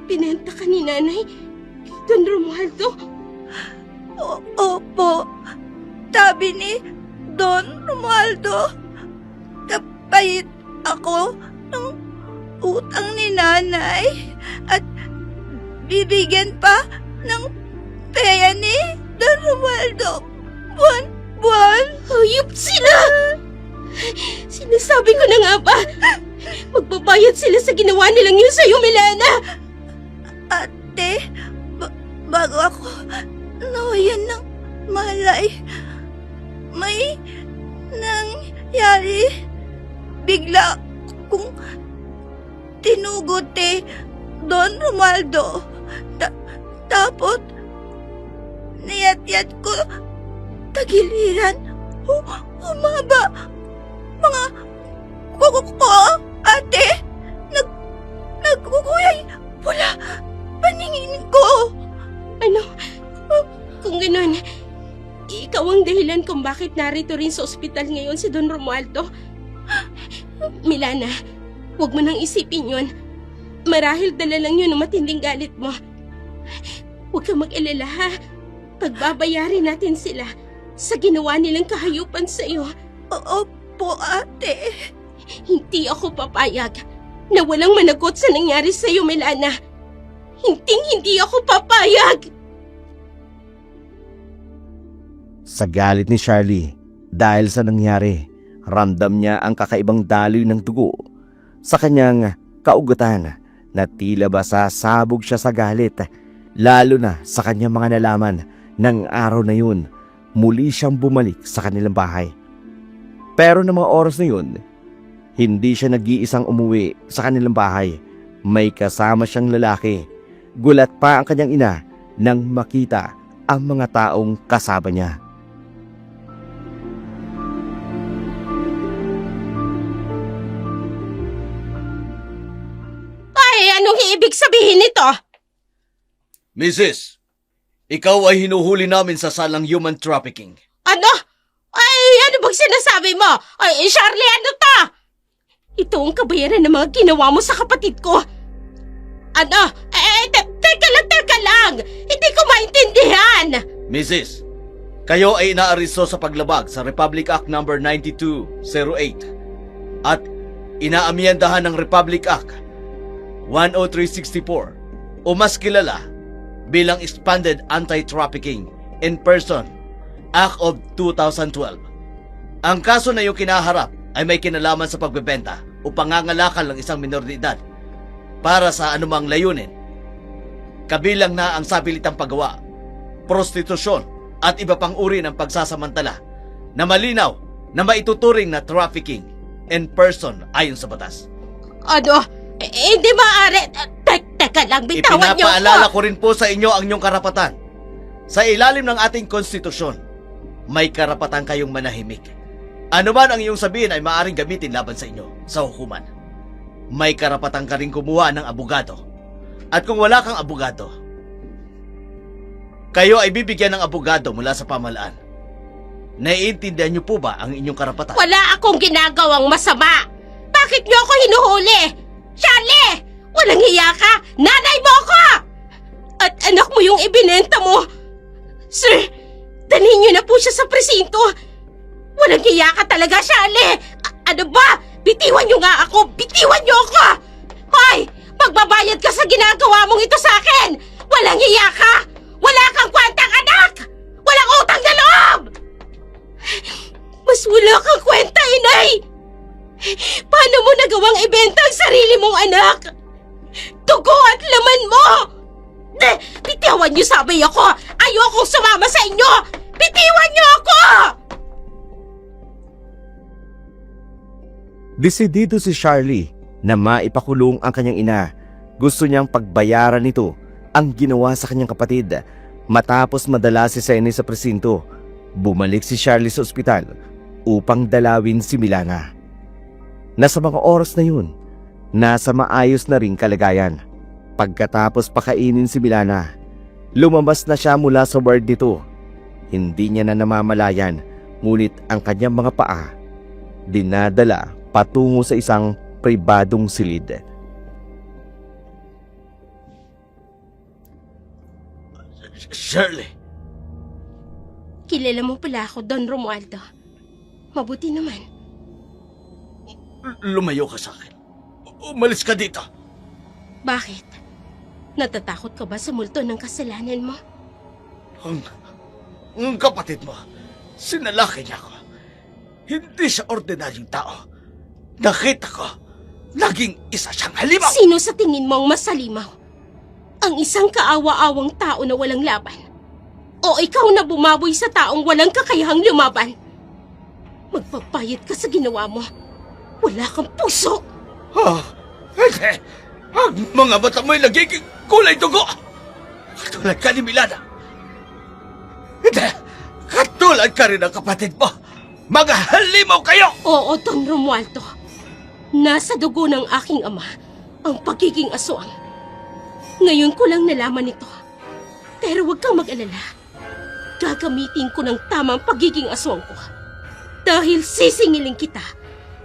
Pinenta ka ni Nanay kay Don Romualdo? Opo. Sabi ni Don Romualdo, kapayit ako ng utang ni Nanay at bibigyan pa ng pera ni Don Romualdo buwan-buwan. Hayop sila! Sinasabi ko na nga ba? Magbabayad sila sa ginawa nilang yun sa'yo, Milana! Ate, bago ako nawayan ng malay, may nangyari. Bigla kong tinugot Don Romualdo. Tapos, niyat-yat ko tagiliran. Humaba mga kuko ko, ate. dahilan kung bakit narito rin sa ospital ngayon si Don Romualdo. Milana, huwag mo nang isipin yun. Marahil dala lang yun ng matinding galit mo. Huwag kang mag-alala ha. Pagbabayarin natin sila sa ginawa nilang kahayupan sa iyo. Opo, ate. Hindi ako papayag na walang managot sa nangyari sa iyo, Milana. Hindi ako papayag. Sa galit ni Charlie, dahil sa nangyari, ramdam niya ang kakaibang daloy ng dugo sa kanyang kaugatan na tila ba sasabog siya sa galit, lalo na sa kanyang mga nalaman ng araw na yun, muli siyang bumalik sa kanilang bahay. Pero ng mga oras na yun, hindi siya nag-iisang umuwi sa kanilang bahay. May kasama siyang lalaki. Gulat pa ang kanyang ina nang makita ang mga taong kasama niya. Ay, anong ibig sabihin nito? Mrs., ikaw ay hinuhuli namin sa salang human trafficking. Ano? Ay, ano bang sinasabi mo? Ay, Charlie, ano to? Ito ang kabayaran ng mga ginawa mo sa kapatid ko. Ano? Teka lang! Hindi ko maintindihan! Mrs., kayo ay inaaristo sa paglabag sa Republic Act No. 9208 at inaamyendahan ng Republic Act 10364 o mas kilala bilang Expanded Anti-Trafficking in Person Act of 2012. Ang kaso na iyong kinaharap ay may kinalaman sa pagbebenta o pangangalakal ng isang minor de edad para sa anumang layunin. Kabilang na ang sabilitang paggawa, prostitusyon at iba pang uri ng pagsasamantala na malinaw na maituturing na trafficking in person ayon sa batas. Ano? Hindi maaari. Teka lang, bitawan niyo Ipinapaalala ako. ko rin po sa inyo ang inyong karapatan. Sa ilalim ng ating konstitusyon, may karapatan kayong manahimik. Ano man ang iyong sabihin ay maaaring gamitin laban sa inyo sa hukuman. May karapatan ka rin kumuha ng abogado. At kung wala kang abogado, kayo ay bibigyan ng abogado mula sa pamahalaan. Naiintindihan niyo po ba ang inyong karapatan? Wala akong ginagawang masama. Bakit niyo ako hinuhuli? Charlie! Walang hiya ka! Nanay mo ako! At anak mo yung ibinenta mo. Sir, dalhin niyo na po siya sa presinto. Walang hiya ka talaga, Charlie! Ano ba? Bitiwan niyo nga ako! Bitiwan niyo ako! Hoy! Magbabayad ka sa ginagawa mong ito sa akin! Walang hiya ka! Wala kang kwentang anak! Walang utang na loob! Mas wala kang kwenta, inay! Paano mo nagawang ibenta ang sarili mong anak? Dugo at laman mo! Bitiwan niyo sabi ako! Ayokong sumama sa inyo! Bitiwan niyo ako! Desidido si Charlie na maipakulong ang kanyang ina. Gusto niyang pagbayaran nito ang ginawa sa kanyang kapatid. Matapos madala si Senny sa presinto, bumalik si Charlie sa ospital upang dalawin si Milana. Nasa mga oras na yun, nasa maayos na ring kalagayan. Pagkatapos pakainin si Milana, lumabas na siya mula sa ward nito. Hindi niya na namamalayan, ngunit ang kanyang mga paa dinadala patungo sa isang pribadong silid. Shirley, Kilala mo pala ako, Don Romualdo. Mabuti naman. lumayo ka sa akin. Umalis ka dito. Bakit? Natatakot ka ba sa multo ng kasalanan mo? Ang kapatid mo, sinalaki niya ako. Hindi siya ordinaryong tao. Nakita ko, naging isa siyang halimaw. Sino sa tingin mo ang masalimaw? Ang isang kaawa-awang tao na walang laban? O ikaw na bumaboy sa taong walang kakayahang lumaban? Magpapayat ka sa ginawa mo. Wala kang puso. Hindi. Ang mga mata mo'y nagiging kulay dugo. Katulad ka ni Milana. Hindi. Katulad ka rin ng kapatid mo. Mga halimaw kayo! Oo, Don Romualdo. Nasa dugo ng aking ama ang pagiging aswang. Ngayon ko lang nalaman ito. Pero huwag kang mag-alala. gagamitin ko ng tamang pagiging aswang ko. Dahil sisingilin kita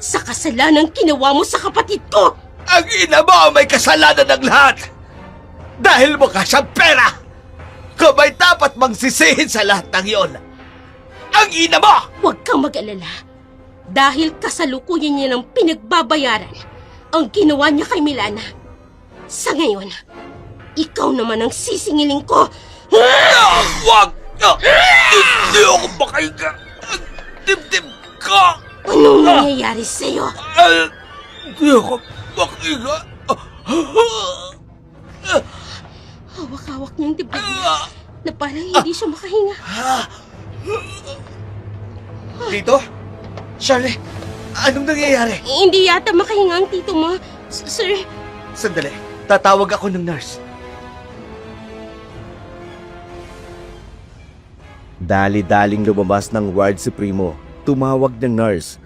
sa kasalanang ginawa mo sa kapatid ko! Ang ina mo ang may kasalanan ng lahat! Dahil mukha siyang pera! Kung may dapat magsisihin sa lahat ng iyon, ang ina mo! Huwag kang mag-alala. Dahil kasalukuyan niya ng pinagbabayaran ang ginawa niya kay Milana. Sa ngayon, ikaw naman ang sisingilin ko. Wag! Hindi ako makahinga! Ang dibdib ko! Anong nangyayari sa'yo? Hindi ako makahinga! Hawak-hawak niyang dibdib niya na parang hindi siya makahinga. Tito? Charlie, anong nangyayari? Hindi yata makahinga ang tito mo. Sir, Sandali, tatawag ako ng nurse. Dali-daling lumabas ng ward si Primo. Tumawag ng nurse.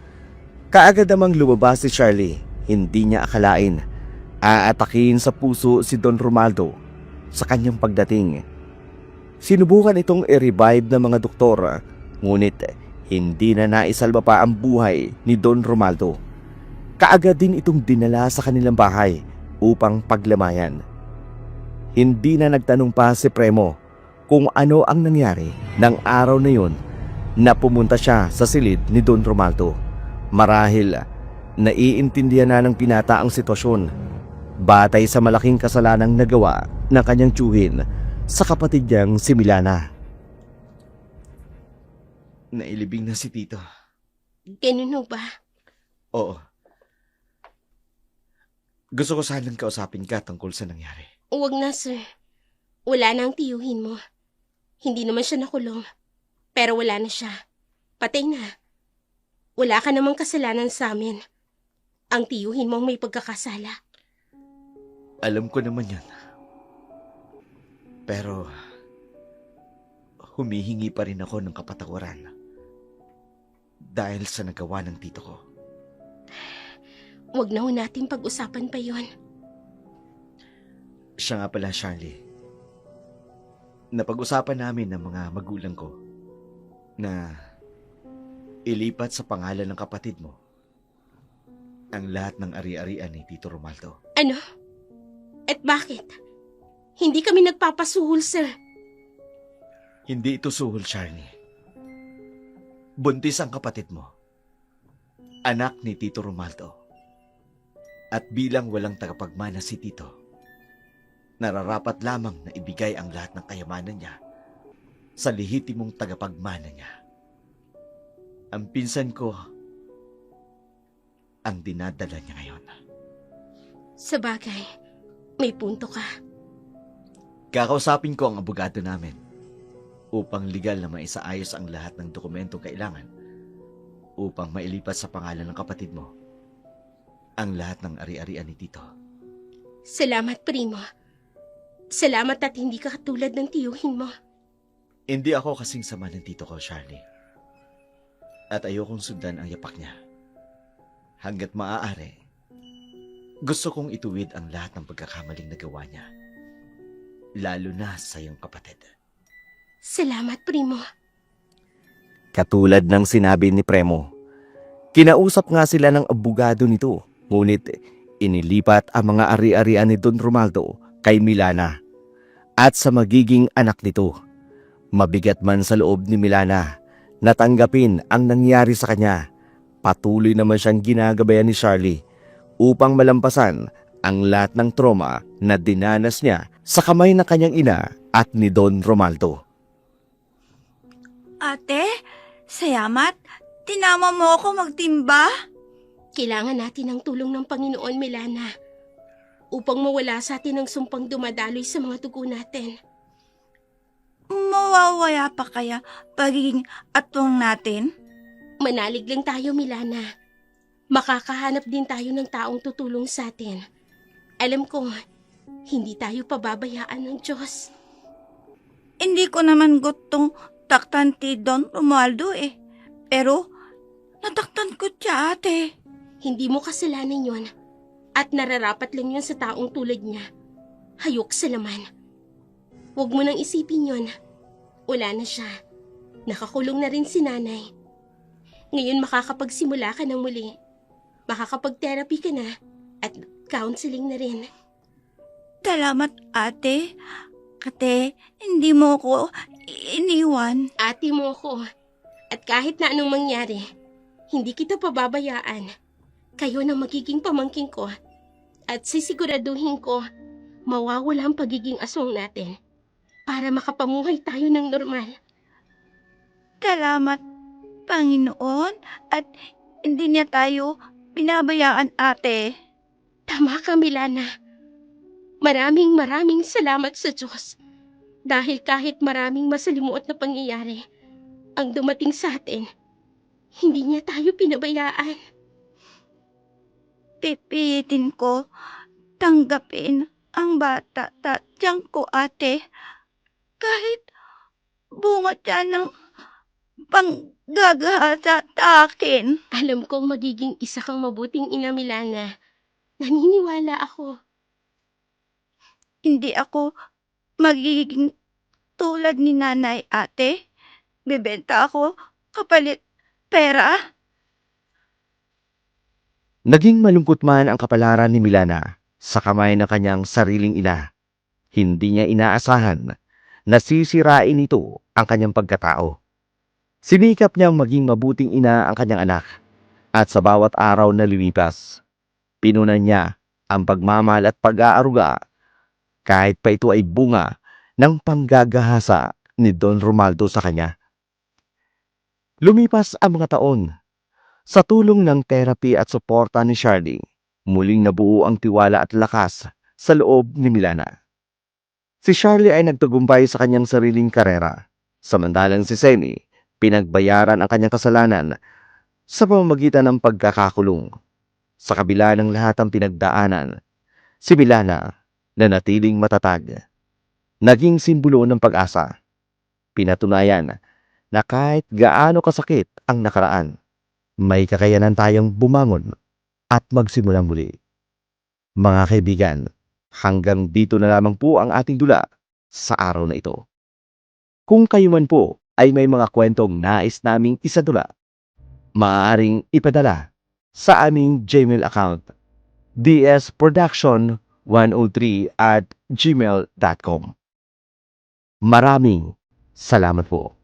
Kaagad namang lumabas si Charlie. Hindi niya akalain. Aatakin sa puso si Don Romaldo sa kanyang pagdating. Sinubukan itong i-revive ng mga doktor. Ngunit hindi na naisalba pa ang buhay ni Don Romaldo. Kaagad din itong dinala sa kanilang bahay upang paglamayan. Hindi na nagtanong pa si Premo kung ano ang nangyari ng araw na yon na pumunta siya sa silid ni Don Romaldo. Marahil naiintindihan na ng pinata ang sitwasyon batay sa malaking kasalanang nagawa ng kanyang tiyuhin sa kapatid niyang si Milana. Nailibing na si Tito. ganun ho ba? Oo. Gusto ko sanang kausapin ka tungkol sa nangyari. Huwag na, sir. Wala na ang tiyuhin mo. Hindi naman siya nakulong. Pero wala na siya. Patay na. Wala ka namang kasalanan sa amin. Ang tiyuhin mo ang may pagkakasala. Alam ko naman yan. Pero, humihingi pa rin ako ng kapatawaran. Dahil sa nagawa ng tito ko. Huwag na ho nating pag-usapan pa yon. Siya nga pala, Charlie. Napag-usapan namin ng mga magulang ko na ilipat sa pangalan ng kapatid mo ang lahat ng ari-arian ni Tito Romaldo. Ano? At bakit? Hindi kami nagpapasuhol, sir. Hindi ito suhol, Charlie. Buntis ang kapatid mo. Anak ni Tito Romaldo. At bilang walang tagapagmana si Tito, nararapat lamang na ibigay ang lahat ng kayamanan niya sa lehitimong tagapagmana niya. Ang pinsan ko ang dinadala niya ngayon. Sa bagay, may punto ka. Kakausapin ko ang abogado namin upang legal na maisaayos ang lahat ng dokumentong kailangan upang mailipat sa pangalan ng kapatid mo ang lahat ng ari-arian ni Tito. Salamat, Primo. Salamat at hindi ka katulad ng tiyuhin mo. Hindi ako kasing sama ng tito ko, Charlie. At ayokong sundan ang yapak niya. Hanggat maaari, gusto kong ituwid ang lahat ng pagkakamaling nagawa niya. Lalo na sa iyong kapatid. Salamat, Primo. Katulad ng sinabi ni Premo, kinausap nga sila ng abogado nito, ngunit inilipat ang mga ari-arian ni Don Romaldo kay Milana at sa magiging anak nito. Mabigat man sa loob ni Milana, natanggapin ang nangyari sa kanya. Patuloy naman siyang ginagabayan ni Charlie upang malampasan ang lahat ng trauma na dinanas niya sa kamay ng kanyang ina at ni Don Romaldo. Ate, salamat. Tinama mo ako magtimba. Kailangan natin ng tulong ng Panginoon, Milana, upang mawala sa atin ang sumpang dumadaloy sa mga dugo natin. Mawawaya pa kaya pagiging atwang natin? Manalig lang tayo, Milana. Makakahanap din tayo ng taong tutulong sa atin. Alam ko, hindi tayo pababayaan ng Diyos. Hindi ko naman gustong taktan ti Don Romualdo eh. Pero, nataktan ko siya, ate. Hindi mo kasalanan yon at nararapat lang yun sa taong tulad niya. Hayok sa laman. Huwag mo nang isipin yon. Wala na siya. Nakakulong na rin si nanay. Ngayon makakapagsimula ka ng muli. Makakapag-therapy ka na at counseling na rin. Salamat, ate. Kate, hindi mo ko iniwan. Ate mo ko. At kahit na anong mangyari, hindi kita pababayaan. Kayo na magiging pamangkin ko. At sisiguraduhin ko, mawawala ang pagiging aswang natin para makapamuhay tayo ng normal. Salamat, Panginoon. At hindi niya tayo binabayaan, ate. Tama ka, Milana. Maraming salamat sa Diyos. Dahil kahit maraming masalimuot na pangyayari ang dumating sa atin, hindi niya tayo pinabayaan. Pipilitin ko tanggapin ang bata tatyang ko, ate. Kahit bunga siya ng panggagahasa sa akin. Alam kong magiging isa kang mabuting ina, Milana. Naniniwala ako. Hindi ako magiging tulad ni nanay, ate. Bebenta ako kapalit pera. Naging malungkot man ang kapalaran ni Milana sa kamay ng kanyang sariling ina. Hindi niya inaasahan na sisirain nito ang kanyang pagkatao. Sinikap niyang maging mabuting ina ang kanyang anak at sa bawat araw na lumipas, pinunan niya ang pagmamahal at pag-aaruga kahit pa ito ay bunga ng panggagahasa ni Don Romualdo sa kanya. Lumipas ang mga taon. Sa tulong ng therapy at suporta ni Charlie, muling nabuo ang tiwala at lakas sa loob ni Milana. Si Charlie ay nagtagumpay sa kanyang sariling karera, samantalang si Seni pinagbayaran ang kanyang kasalanan sa pamamagitan ng pagkakakulong. Sa kabila ng lahat ng pinagdaanan, si Milana nanatiling matatag. Naging simbolo ng pag-asa. Pinatunayan na kahit gaano kasakit ang nakaraan, may kakayanan tayong bumangon at magsimulang muli. Mga kaibigan, hanggang dito na lamang po ang ating dula sa araw na ito. Kung kayo man po ay may mga kwentong nais naming isadula, maaaring ipadala sa aming Gmail account dsproduction103@gmail.com. Maraming salamat po.